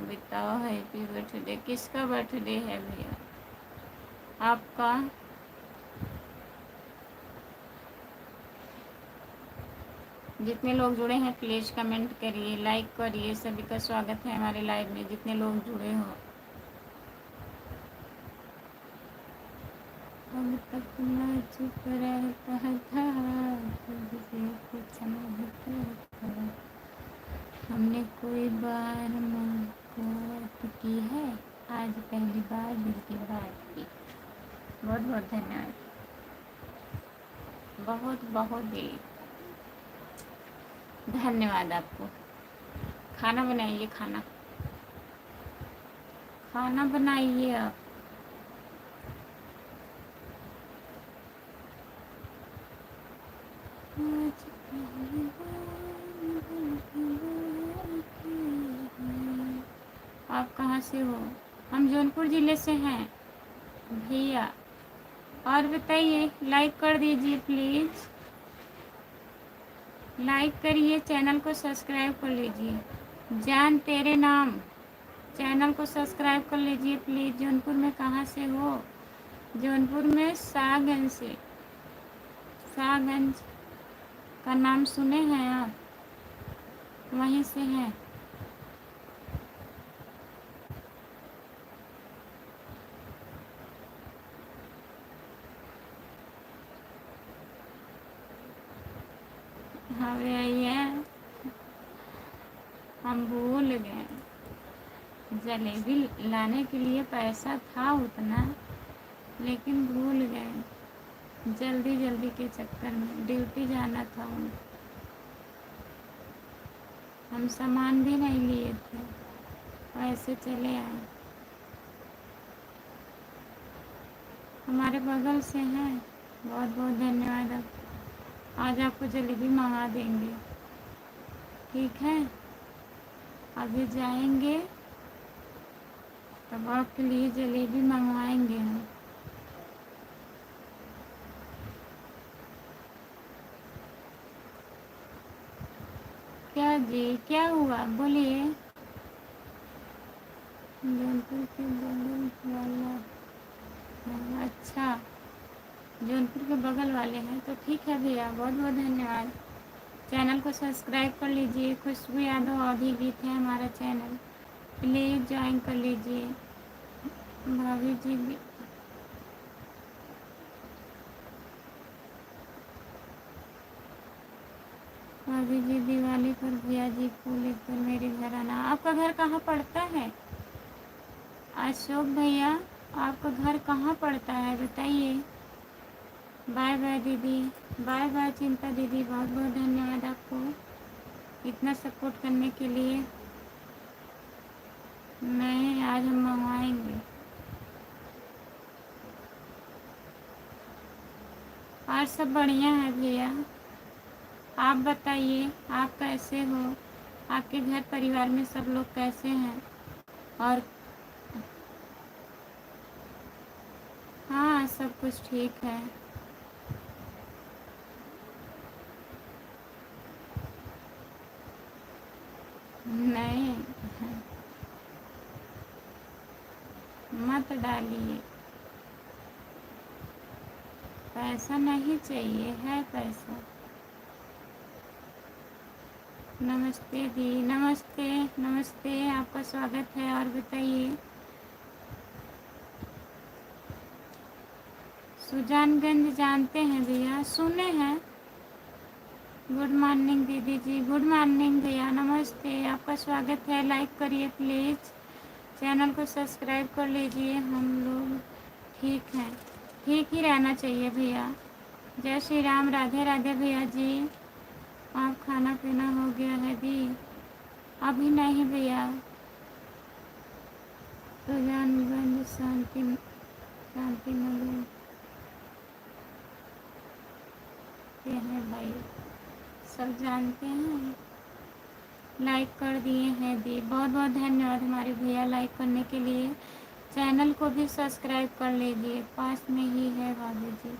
बताओ, हैप्पी बर्थडे। किसका बर्थडे है भैया? आपका? जितने लोग जुड़े हैं प्लीज़ कमेंट करिए, लाइक करिए। सभी का स्वागत है हमारे लाइव में, जितने लोग जुड़े हो। अब तक मैं चुप रहता था, तुझसे कुछ नहीं कहता। हमने कोई बार मुलाकात की है, आज पहली बार दिल की बात की। बहुत बहुत धन्यवाद, बहुत बहुत दिल धन्यवाद आपको। खाना बनाइए, खाना खाना बनाइए आप। आज पहली बार आप कहाँ से हो? हम जौनपुर ज़िले से हैं भैया। और बताइए, लाइक कर दीजिए प्लीज़, लाइक करिए, चैनल को सब्सक्राइब कर लीजिए। जान तेरे नाम, चैनल को सब्सक्राइब कर लीजिए प्लीज़। जौनपुर में कहाँ से हो? जौनपुर में शाहगंज से। शाहगंज का नाम सुने हैं आप? वहीं से हैं। हाँ भैया, हम भूल गए। जलेबी लाने के लिए पैसा था उतना, लेकिन भूल गए जल्दी जल्दी के चक्कर में। ड्यूटी जाना था हम सामान भी नहीं लिए थे, ऐसे चले आए। हमारे बगल से हैं। बहुत बहुत धन्यवाद। आप आज आपको जलेबी मंगा देंगे, ठीक है? अभी जाएंगे तब आपके लिए जलेबी मंगवाएंगे हम। क्या जी, क्या हुआ बोलिए? जौनपुर के बगल वाला? अच्छा, जौनपुर के बगल वाले हैं तो ठीक है भैया, बहुत बहुत धन्यवाद। चैनल को सब्सक्राइब कर लीजिए। खुशबू यादव अवधी गीत है हमारा चैनल, प्लीज़ ज्वाइन कर लीजिए। भाभी जी भी भाभी जी, दिवाली पर भैया जी को लेकर मेरे घर आना। आपका घर कहाँ पड़ता है अशोक भैया? आपका घर कहाँ पड़ता है बताइए। बाय बाय दीदी, बाय बाय चिंता दीदी, बहुत बहुत धन्यवाद आपको इतना सपोर्ट करने के लिए। नहीं, आज हम मंगवाएंगे। आज सब बढ़िया है भैया, आप बताइए आप कैसे हो? आपके घर परिवार में सब लोग कैसे हैं? और हाँ, सब कुछ ठीक है। नहीं, मत डालिए, पैसा नहीं चाहिए, है पैसा। नमस्ते दी, नमस्ते नमस्ते, आपका स्वागत है। और बताइए, सुजानगंज जानते हैं भैया? सुने हैं। गुड मॉर्निंग दीदी जी, गुड मॉर्निंग भैया, नमस्ते, आपका स्वागत है। लाइक करिए प्लीज़, चैनल को सब्सक्राइब कर लीजिए। हम लोग ठीक हैं, ठीक ही रहना चाहिए भैया। जय श्री राम, राधे राधे भैया जी। आप खाना पीना हो गया है दी? अभी नहीं भैया। सुजानगंज शांति शांति नगर के हैं भाई, सब जानते हैं। लाइक कर दिए हैं दी, बहुत बहुत धन्यवाद हमारे भैया लाइक करने के लिए। चैनल को भी सब्सक्राइब कर लीजिए, पास में ही है भाभी जी।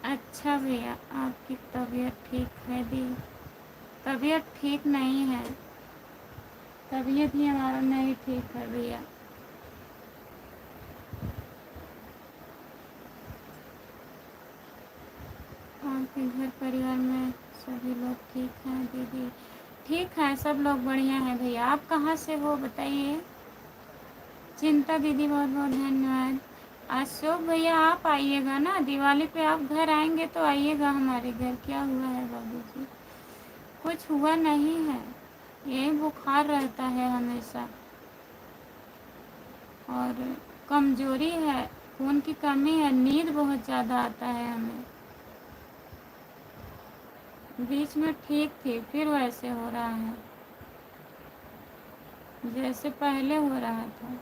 अच्छा भैया, आपकी तबीयत ठीक है दी? तबीयत ठीक नहीं है, तबीयत ही हमारा नहीं ठीक है भैया। आपके घर परिवार में सभी लोग ठीक हैं दीदी? ठीक है, सब लोग बढ़िया हैं भैया। आप कहाँ से हो बताइए? चिंता दीदी, बहुत बहुत धन्यवाद। अशोक भैया, आप आइएगा ना दिवाली पे, आप घर आएंगे तो आइएगा हमारे घर। क्या हुआ है बाबू जी? कुछ हुआ नहीं है, यही बुखार रहता है हमेशा, और कमजोरी है, खून की कमी है, नींद बहुत ज़्यादा आता है हमें। बीच में ठीक थी, फिर वैसे हो रहा है जैसे पहले हो रहा था।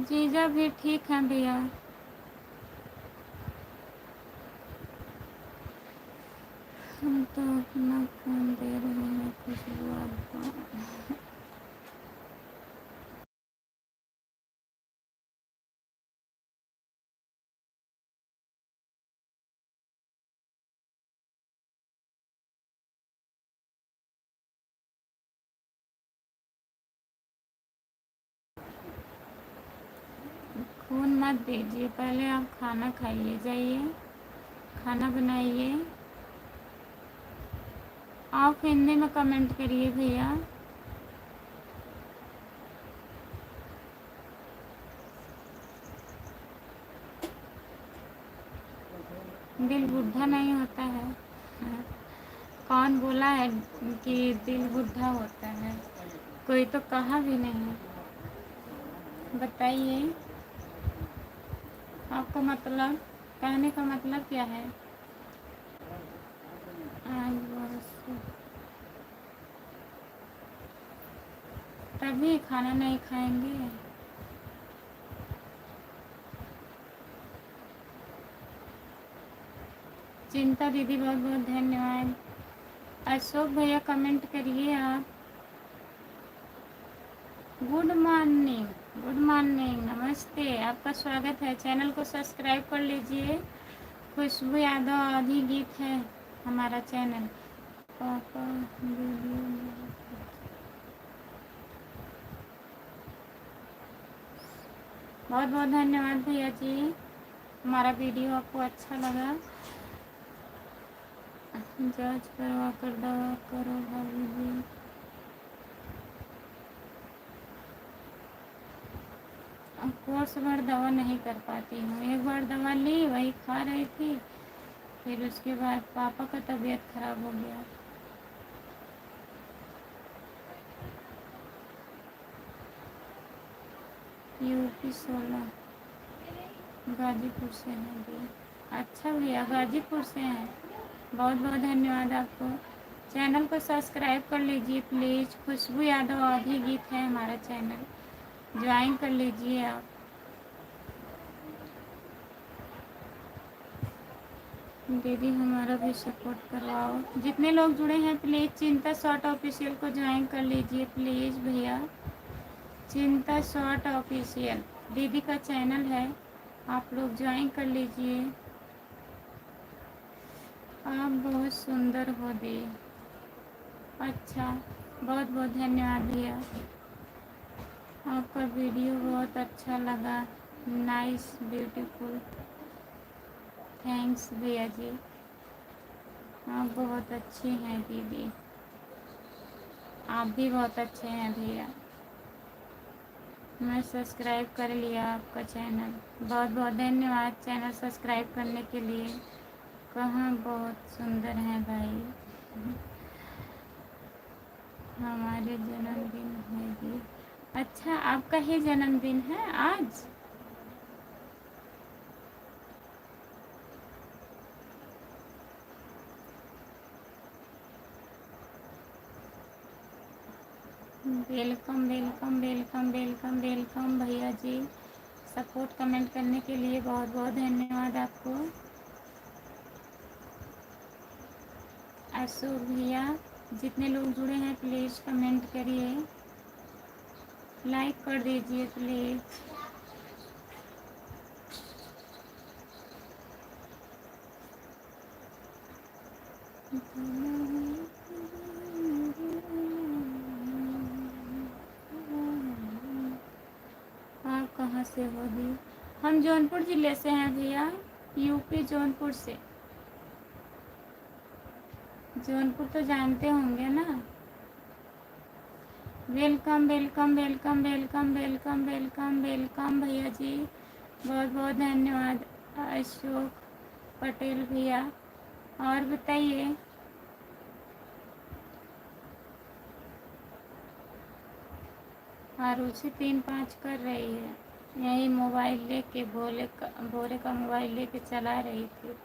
जीजा भी ठीक हैं भैया। हम तो अपना खून दे रहे हैं खुशबू आपको। खून मत दीजिए, पहले आप खाना खाइए, जाइए खाना बनाइए। आप हिंदी में कमेंट करिए भैया। दिल बुढ़ा नहीं होता है। कौन बोला है कि दिल बुढ़ा होता है? कोई तो कहा भी नहीं। बताइए आपका मतलब, कहने का मतलब क्या है? आज बस तभी खाना नहीं खाएंगे। चिंता दीदी बहुत बहुत धन्यवाद। अशोक भैया कमेंट करिए आप। गुड मॉर्निंग, गुड मॉर्निंग, नमस्ते, आपका स्वागत है। चैनल को सब्सक्राइब कर लीजिए। खुशबू यादव आदि गीत है हमारा चैनल। पापा वीडियो बहुत बहुत धन्यवाद भैया जी। हमारा वीडियो आपको अच्छा लगा, जांच करवा कर दवा करो भाभी जी। कोर्स भर दवा नहीं कर पाती हूँ। एक बार दवा ली, वही खा रही थी, फिर उसके बाद पापा का तबीयत खराब हो गया। यूपी 16 गाजीपुर से हैं जी। अच्छा भैया गाजीपुर से हैं, बहुत बहुत धन्यवाद आपको। चैनल को सब्सक्राइब कर लीजिए प्लीज़। खुशबू यादव आदि गीत है हमारा चैनल, ज्वाइन कर लीजिए आप। दीदी हमारा भी सपोर्ट करवाओ। जितने लोग जुड़े हैं प्लीज़ चिंता शॉर्ट ऑफिशियल को ज्वाइन कर लीजिए प्लीज़ भैया। चिंता शॉर्ट ऑफिशियल दीदी का चैनल है, आप लोग ज्वाइन कर लीजिए। आप बहुत सुंदर हो दी। अच्छा, बहुत बहुत धन्यवाद भैया, आपका वीडियो बहुत अच्छा लगा। नाइस ब्यूटीफुल, थैंक्स भैया जी, आप बहुत अच्छी हैं दीदी। आप भी बहुत अच्छे हैं भैया। मैं सब्सक्राइब कर लिया आपका चैनल, बहुत बहुत धन्यवाद चैनल सब्सक्राइब करने के लिए। कहाँ बहुत सुंदर हैं भाई। हमारे जन्मदिन है जी। अच्छा, आपका ही जन्मदिन है आज? Welcome welcome welcome welcome welcome भैया जी। सपोर्ट कमेंट करने के लिए बहुत बहुत धन्यवाद आपको। अशोक भैया, जितने लोग जुड़े हैं प्लीज़ कमेंट करिए, लाइक कर दीजिए प्लीज़। आप कहाँ से हो दी? हम जौनपुर ज़िले से हैं भैया, यूपी जौनपुर से। जौनपुर तो जानते होंगे ना। Welcome welcome welcome welcome welcome welcome welcome भैया जी, बहुत बहुत धन्यवाद अशोक पटेल भैया। और बताइए, आरुषि 3-5 कर रही है, यही मोबाइल लेके भोरे का मोबाइल लेके चला रही थी।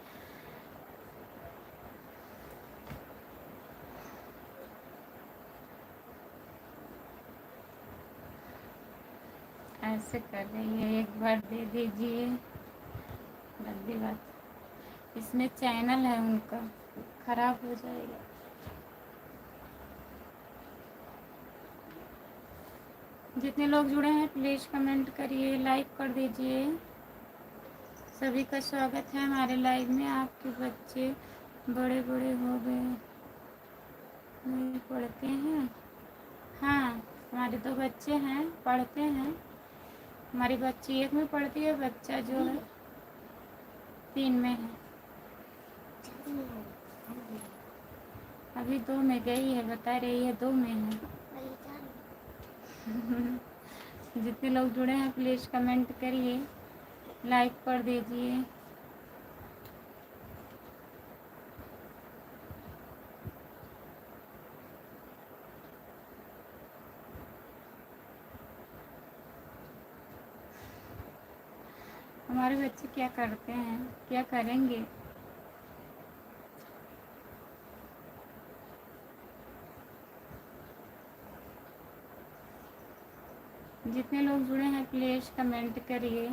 ऐसे कर रही है, एक बार दे दीजिए। लंबी बात, इसमें चैनल है उनका, खराब हो जाएगा। जितने लोग जुड़े हैं प्लीज़ कमेंट करिए, लाइक कर दीजिए। सभी का स्वागत है हमारे लाइव में। आपके बच्चे बड़े बड़े हो गए, नहीं पढ़ते हैं? हाँ, हमारे 2 बच्चे हैं, पढ़ते हैं। हमारी बच्ची 1 में पढ़ती है, बच्चा जो है 3 में है। अभी 2 में गई है, बता रही है 2 में है। जितने लोग जुड़े हैं प्लीज़ कमेंट करिए, लाइक कर दीजिए। हमारे बच्चे क्या करते हैं, क्या करेंगे? जितने लोग जुड़े हैं प्लीज़ कमेंट करिए,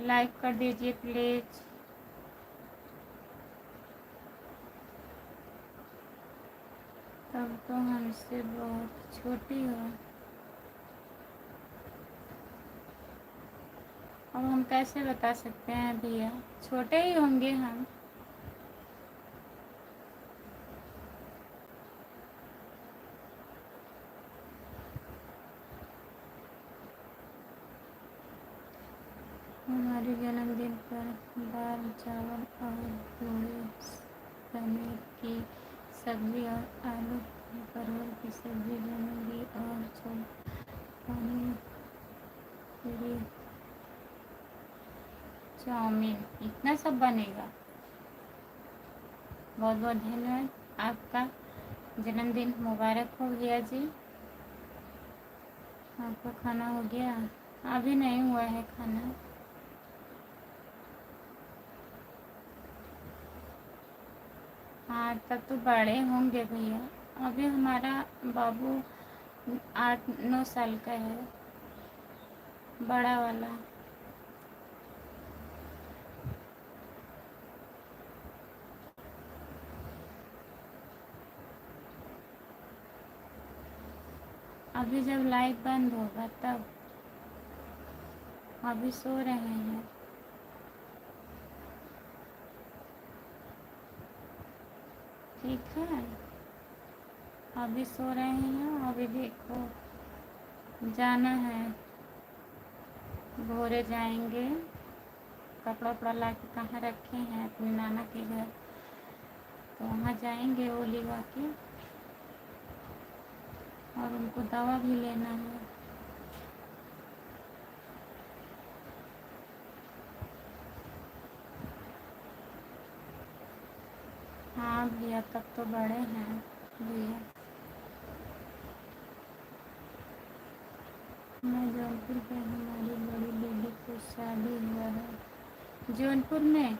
लाइक कर दीजिए प्लीज़। तब तो हमसे बहुत छोटी हो। अब हम कैसे बता सकते हैं भैया, छोटे ही होंगे हम। हमारे जन्मदिन पर दाल चावल और पूड़ी, पनीर की सब्ज़ी और आलू परवल की सब्ज़ी बनेगी और पानी पूरी चाउमीन, इतना सब बनेगा। बहुत बहुत धन्यवाद। आपका जन्मदिन मुबारक हो भैया जी। आपका खाना हो गया? अभी नहीं हुआ है खाना। हाँ, तब तो बड़े होंगे भैया। अभी हमारा बाबू 8-9 साल का है, बड़ा वाला। अभी जब लाइट बंद होगा तब। अभी सो रहे हैं। ठीक है, अभी सो रहे हैं। अभी देखो जाना है, भोरे जाएंगे। कपड़ा उपड़ा ला के कहाँ रखे हैं, अपने नाना के घर, तो वहाँ जाएंगे वो लिवा के। और उनको दवा भी लेना है। हाँ भैया, तब तो बड़े हैं भैया। मैं जौनपुर में, हमारी बड़ी दीदी को शादी हुआ है। जौनपुर में?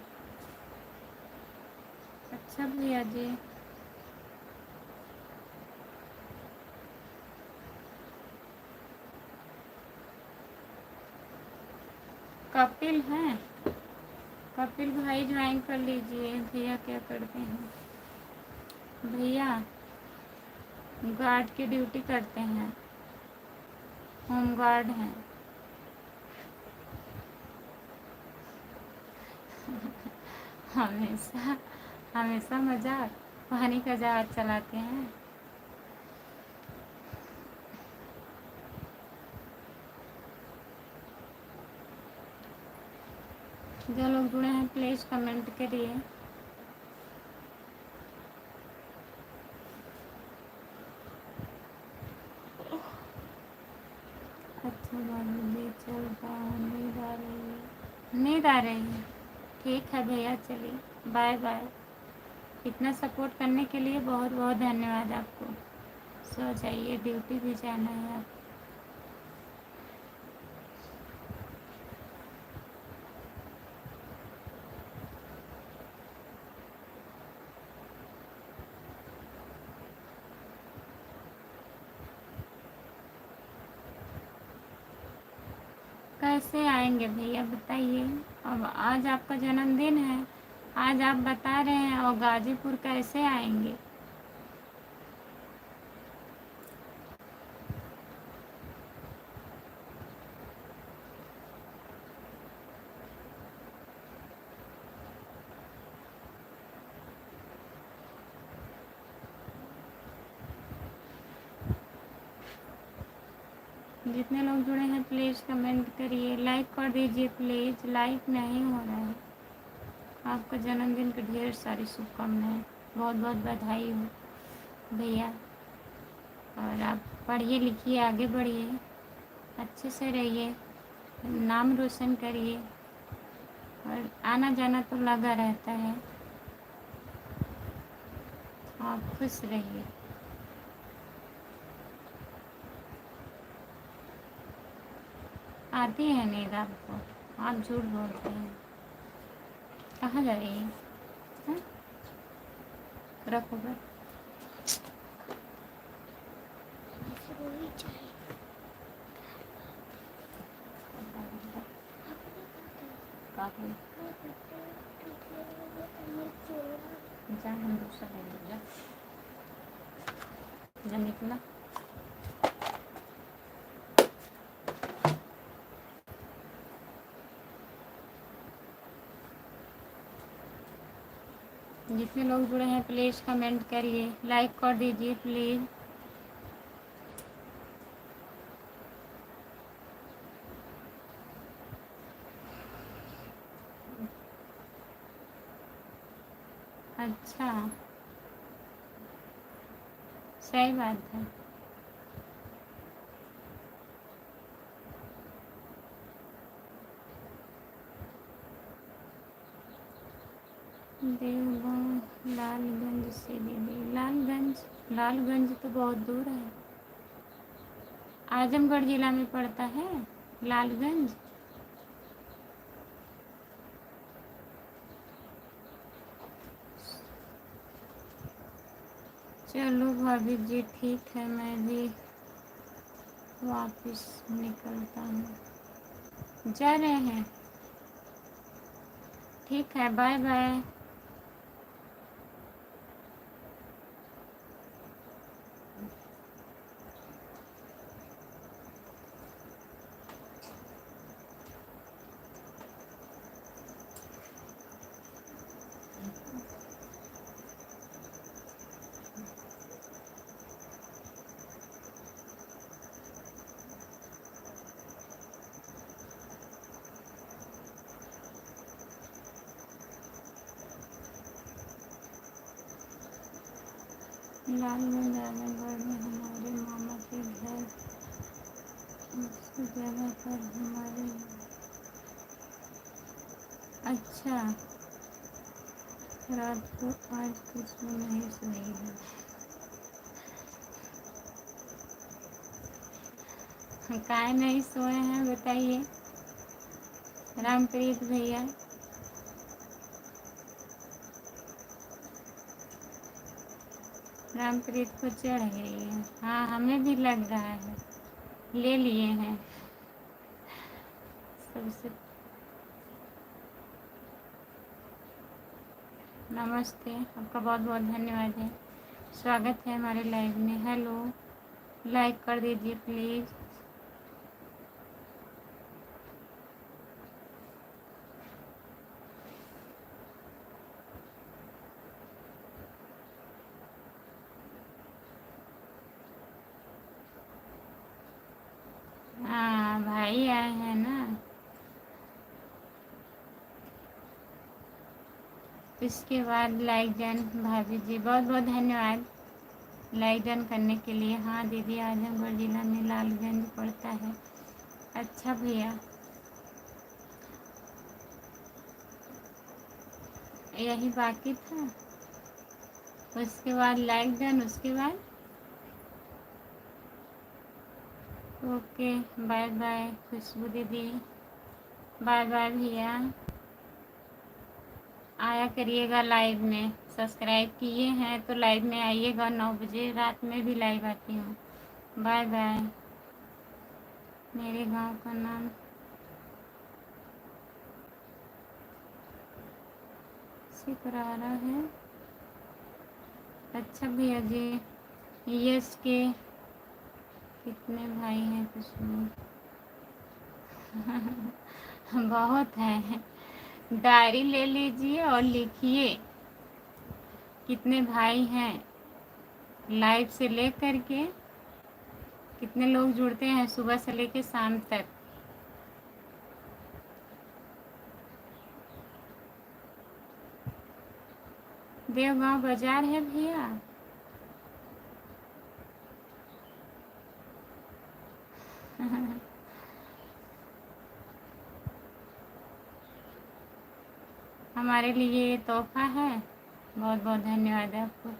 अच्छा भैया जी। कपिल हैं? कपिल भाई ज्वाइन कर लीजिए। भैया क्या करते हैं? भैया गार्ड की ड्यूटी करते हैं, होम गार्ड हैं। हमेशा हमेशा मजाक, पानी का जहाज चलाते हैं। जो लोग जुड़े हैं प्लीज़ कमेंट करिए। अच्छा बाबू जी, चल पाओ, नींद आ रही है। नींद आ रही है? ठीक है भैया, चलिए बाय बाय। इतना सपोर्ट करने के लिए बहुत बहुत धन्यवाद आपको। सो जाइए, ड्यूटी भी जाना है आप। कैसे आएंगे भैया बताइए। अब आज आपका जन्मदिन है, आज आप बता रहे हैं और गाजीपुर कैसे आएंगे? जितने लोग जुड़े हैं प्लीज़ कमेंट करिए, लाइक कर दीजिए प्लीज़। लाइक नहीं हो रहा है। आपका जन्मदिन की ढेर सारी शुभकामनाएं, बहुत बहुत बधाई हो भैया। और आप पढ़िए लिखिए, आगे बढ़िए, अच्छे से रहिए, नाम रोशन करिए और आना जाना तो लगा रहता है। आप खुश रहिए। आती है नींद आपको? आप झूठ बोलते हैं। कहाँ जा रही है? हाँ? रखो बस। जा हम दूसरा ले लो, जा निकला। जितने लोग जुड़े हैं प्लीज़ कमेंट करिए, लाइक कर दीजिए प्लीज़। अच्छा, सही बात है। देवगांव लालगंज से दीदी, लालगंज तो बहुत दूर है। आजमगढ़ जिला में पड़ता है लालगंज। चलो भाभी जी ठीक है, मैं भी वापस निकलता हूँ। जा रहे हैं? ठीक है, बाय बाय। लालगंज आजमगढ़ में हमारे मामा के घर, उस जगह पर हमारे। अच्छा, रात को आज खुशबू नहीं सोई है। काहे नहीं सोए हैं बताइए रामप्रीत भैया? रामप्रीत को चढ़ गई है। हाँ, हमें भी लग रहा है, ले लिए हैं सबसे। नमस्ते, आपका बहुत बहुत धन्यवाद है। स्वागत है हमारे लाइव में। हेलो, लाइक कर दीजिए प्लीज़। हाँ, भाई आए हैं ना, इसके बाद लाइक डन। भाभी जी बहुत बहुत धन्यवाद लाइक डन करने के लिए। हाँ दीदी, आजमगढ़ जिला में लालगंज पड़ता है। अच्छा भैया, यही बाकी था। उसके बाद लाइक डन, उसके बाद ओके, बाय बाय खुशबू दीदी, बाय बाय भैया। आया करिएगा लाइव में, सब्सक्राइब किए हैं तो लाइव में आइएगा। 9 बजे रात में भी लाइव आती हूँ। Bye bye. मेरे गांव का नाम किसी पर आ रहा है। अच्छा भैया जी, यश के कितने भाई हैं कुछ नहीं। बहुत हैं। डायरी ले लीजिए और लिखिए कितने भाई हैं, लाइव से ले करके कितने लोग जुड़ते हैं सुबह से लेके शाम तक। देवगांव बाजार है भैया। हमारे लिए ये तोहफा है। बहुत बहुत धन्यवाद आपको।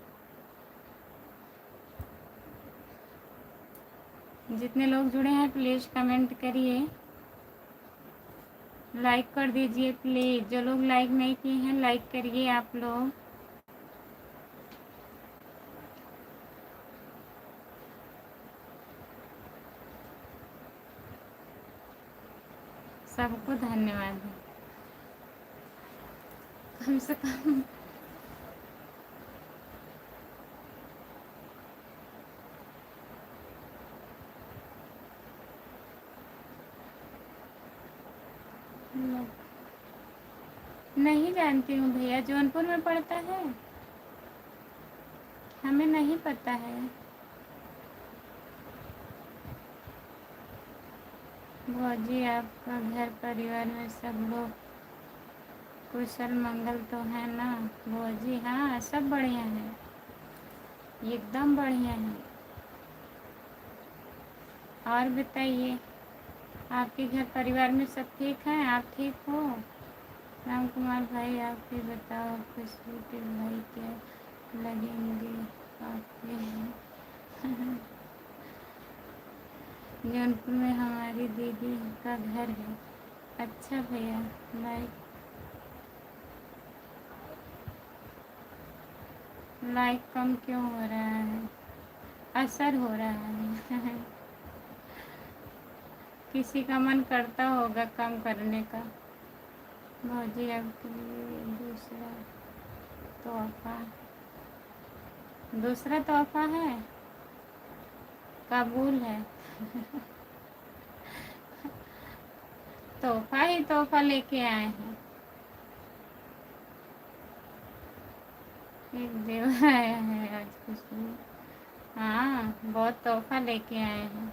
जितने लोग जुड़े हैं प्लीज़ कमेंट करिए, लाइक कर दीजिए प्लीज़। जो लोग लाइक नहीं किए हैं लाइक करिए आप लोग। सबको धन्यवाद है। कम से कम नहीं जानती हूँ भैया, जौनपुर में पड़ता है, हमें नहीं पता है। भौजी आपका घर परिवार में सब लोग कुशल मंगल तो है ना भौजी? हाँ सब बढ़िया है, एकदम बढ़िया है। और बताइए, आपके घर परिवार में सब ठीक हैं? आप ठीक हो? राम कुमार भाई आप ही बताओ, आपके छोटे भाई क्या लगेंगे आपके? जौनपुर में हमारी दीदी का घर है। अच्छा भैया, लाइक कम क्यों हो रहा है? असर हो रहा है। किसी का मन करता होगा कम करने का। भौजी आपके लिए तोहफा दूसरा तोहफा है, कबूल है। तोहफा ही तोहफा लेके आए हैं। एक देव आया है आज कुछ नहीं। हाँ बहुत तोहफा लेके आए हैं।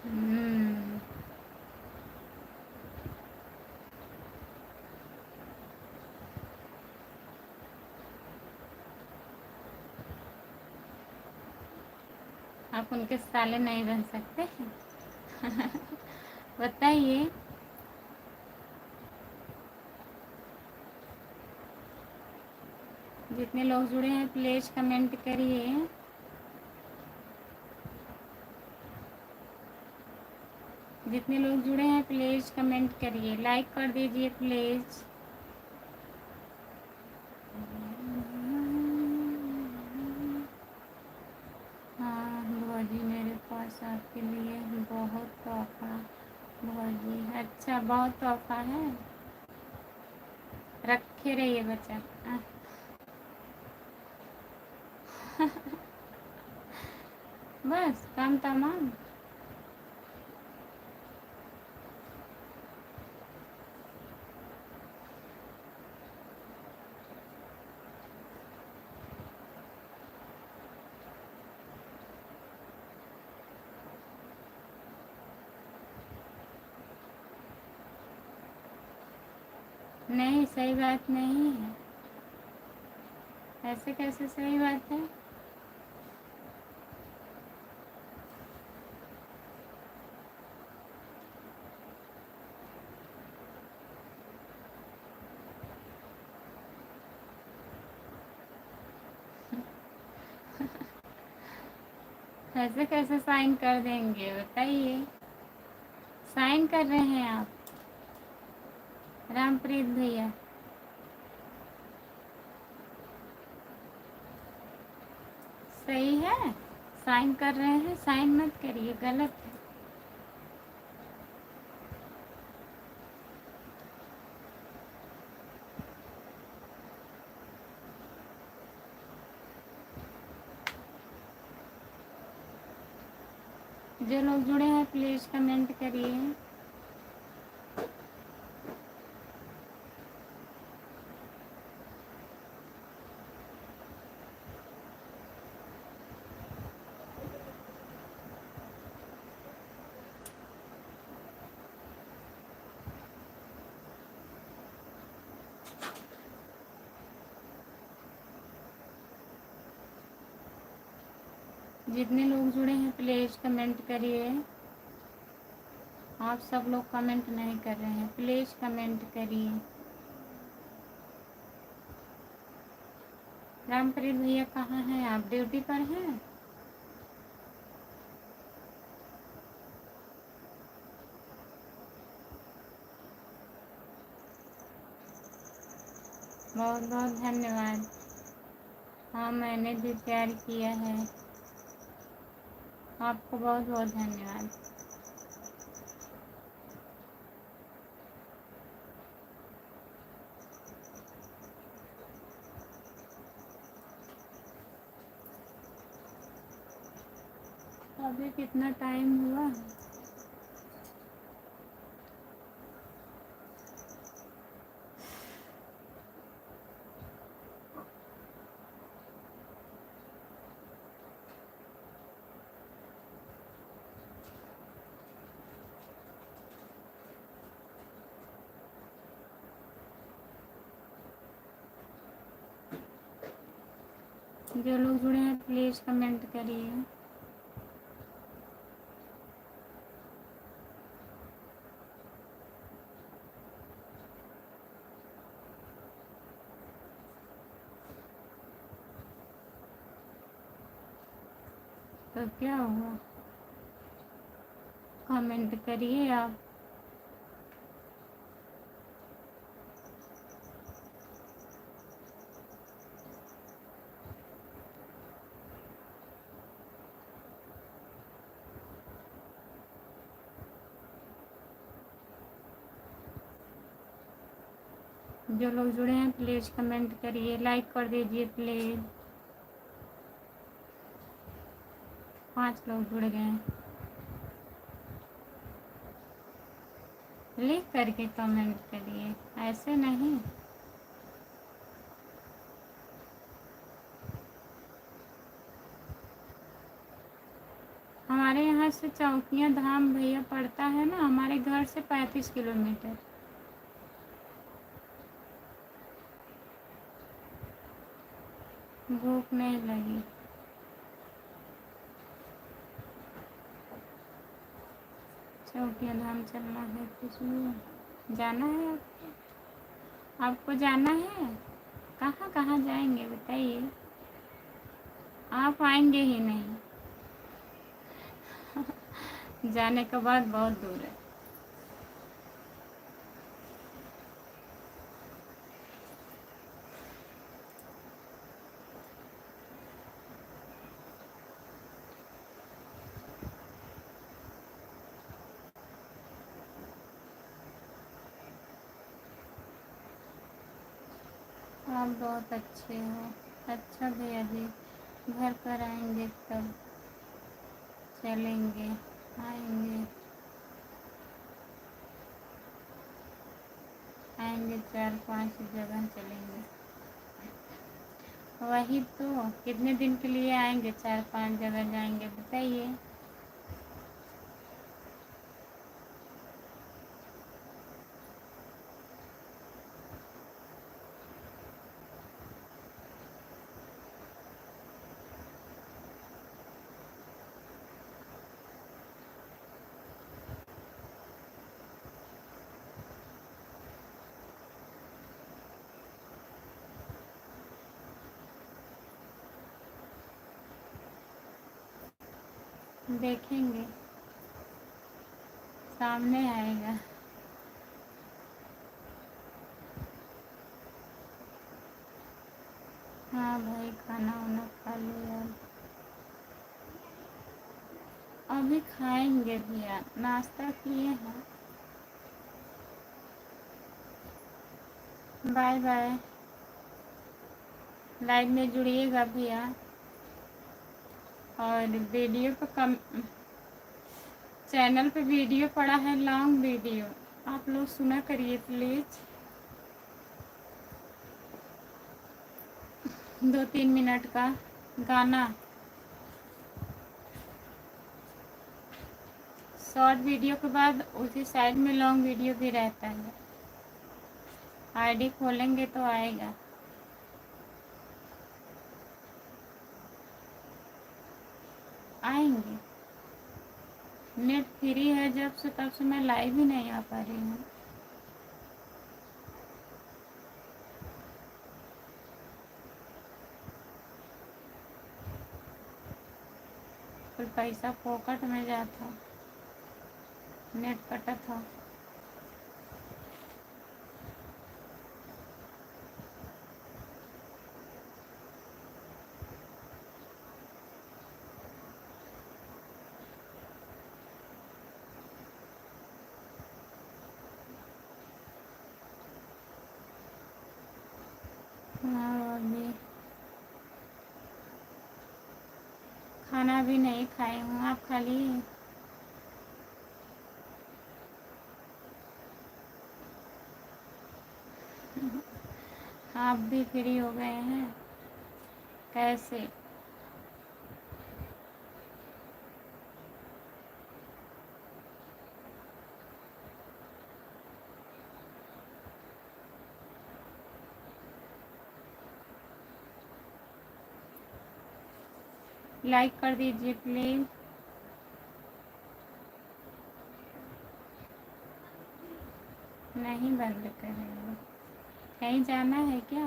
हम्म, आप उनके साले नहीं बन सकते। बताइए। जितने लोग जुड़े हैं प्लीज कमेंट करिए। जितने लोग जुड़े हैं प्लीज कमेंट करिए, लाइक कर दीजिए प्लीज। हाँ भौजी मेरे पास आपके लिए बहुत तोहफा। भौजी अच्छा बहुत तोहफा है, रखे रहिए बच्चा। बस काम तमाम। नहीं सही बात नहीं है। ऐसे कैसे सही बात है? ऐसे कैसे साइन कर देंगे बताइए? साइन कर रहे हैं आप रामप्रीत भैया? सही है, साइन कर रहे हैं, साइन मत करिए, गलत है। जो लोग जुड़े हैं प्लीज़ कमेंट करिए। जितने लोग जुड़े हैं प्लीज़ कमेंट करिए। आप सब लोग कमेंट नहीं कर रहे हैं, प्लीज़ कमेंट करिए। रामप्रीत भैया कहाँ हैं आप? ड्यूटी पर हैं? बहुत बहुत धन्यवाद। हाँ मैंने भी प्यार किया है। आपको बहुत बहुत धन्यवाद। अभी कितना टाइम हुआ? जो लोग जुड़े हैं प्लीज़ कमेंट करिए। तो क्या हुआ, कमेंट करिए आप। जो लोग जुड़े हैं प्लीज़ कमेंट करिए, लाइक कर दीजिए प्लीज़। 5 लोग जुड़ गए हैं। लिख करके कमेंट करिए, ऐसे नहीं। हमारे यहाँ से चौकिया धाम भैया पड़ता है ना, हमारे घर से 35 किलोमीटर। भूख नहीं लगी। चौकिया धाम चलना है, कुछ भी जाना है आपको जाना है? कहाँ कहाँ जाएंगे बताइए? आप आएंगे ही नहीं। जाने के बाद बहुत दूर है। आप बहुत अच्छे हो। अच्छा भैया जी, घर पर आएंगे तब चलेंगे, आएंगे आएंगे 4-5 जगह चलेंगे। वही तो, कितने दिन के लिए आएंगे? 4-5 जगह जाएंगे बताइए। देखेंगे, सामने आएगा। हाँ भाई, खाना वाना खा लिया। अभी खाएंगे भैया, नाश्ता किए हैं। Bye bye. लाइव में जुड़िएगा भैया, और वीडियो को चैनल पे वीडियो पड़ा है लॉन्ग वीडियो, आप लोग सुना करिए प्लीज़। 2-3 मिनट का गाना, शॉर्ट वीडियो के बाद उसी साइड में लॉन्ग वीडियो भी रहता है। आईडी खोलेंगे तो आएगा। आएंगे, नेट फ्री है जब से तब से मैं लाइव ही नहीं आ पा रही हूँ। फिर पैसा फोकट में जाता, नेट कटा था। और भी खाना भी नहीं खाई हूँ, आप खा लिए? आप भी फ्री हो गए हैं? कैसे? लाइक कर दीजिए प्लीज़। नहीं बंद करेंगे, कहीं जाना है क्या?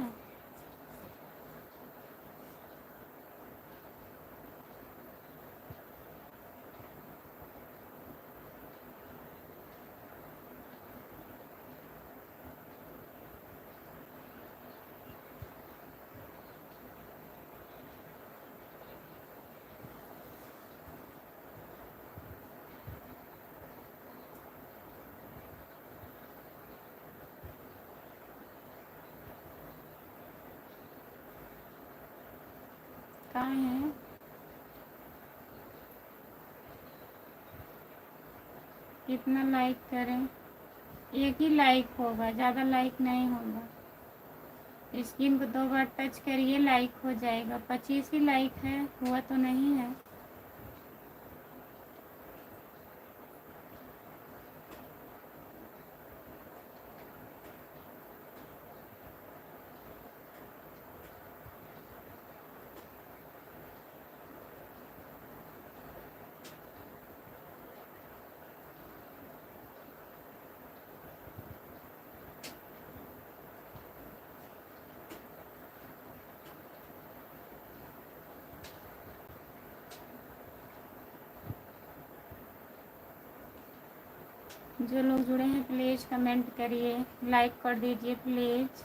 कहाँ है? कितना लाइक करें? एक ही लाइक होगा, ज़्यादा लाइक नहीं होगा। स्क्रीन को 2 बार टच करिए, लाइक हो जाएगा। 25 ही लाइक है, हुआ तो नहीं है। जो लोग जुड़े हैं प्लीज़ कमेंट करिए, लाइक कर दीजिए प्लीज़।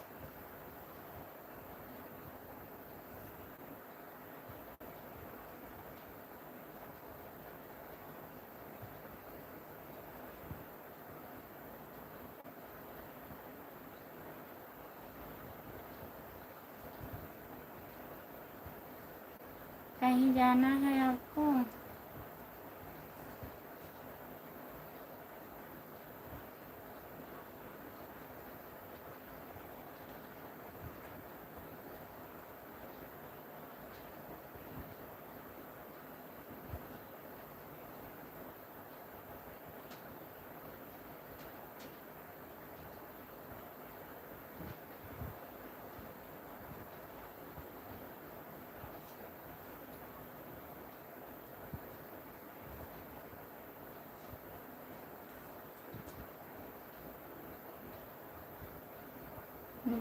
कहीं जाना है आपको?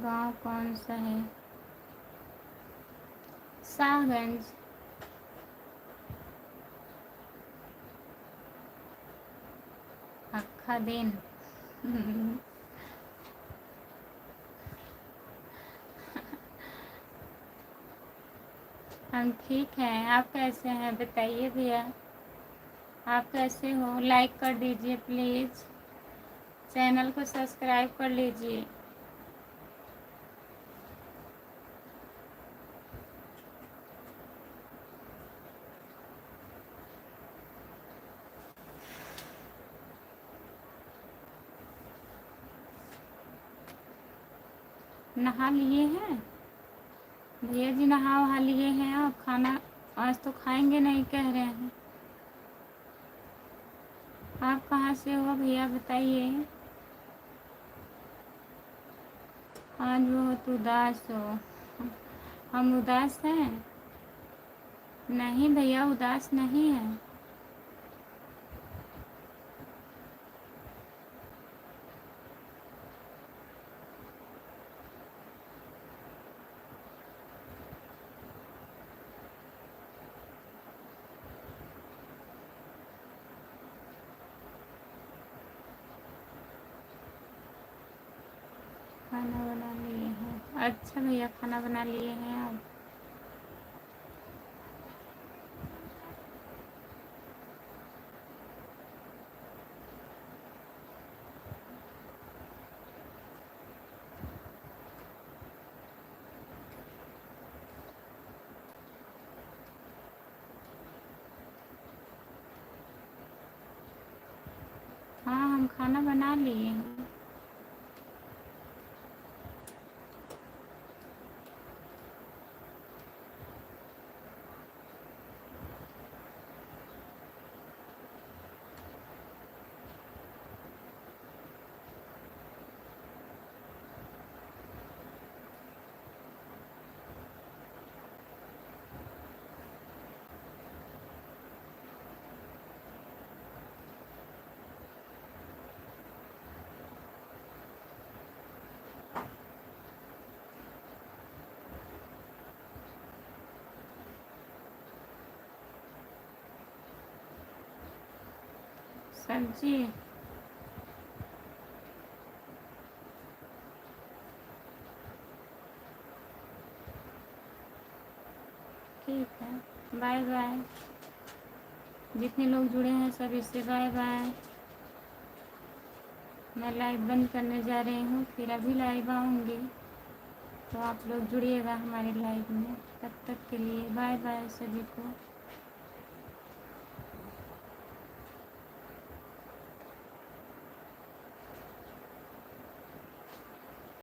गांव कौन सा है? शाहगंज। अक्खा दिन। हम ठीक हैं, आप कैसे हैं बताइए भैया। आप कैसे हो? लाइक कर दीजिए प्लीज़, चैनल को सब्सक्राइब कर लीजिए। नहा लिए हैं भैया जी? नहा वहा लिए हैं आप? खाना आज तो खाएंगे नहीं कह रहे हैं। आप कहाँ से हो भैया बताइए? आज बहुत उदास हो। हम उदास हैं? नहीं भैया, उदास नहीं है। खाना बना लिए हैं? अच्छा भैया, खाना बना लिए हैं आप? हाँ, हम खाना बना लिए हैं। सब्जी? ठीक है, बाय बाय। जितने लोग जुड़े हैं सब इससे बाय बाय। मैं लाइव बंद करने जा रही हूँ, फिर अभी लाइव आऊँगी, तो आप लोग जुड़िएगा हमारे लाइव में। तब तक के लिए बाय बाय सभी को।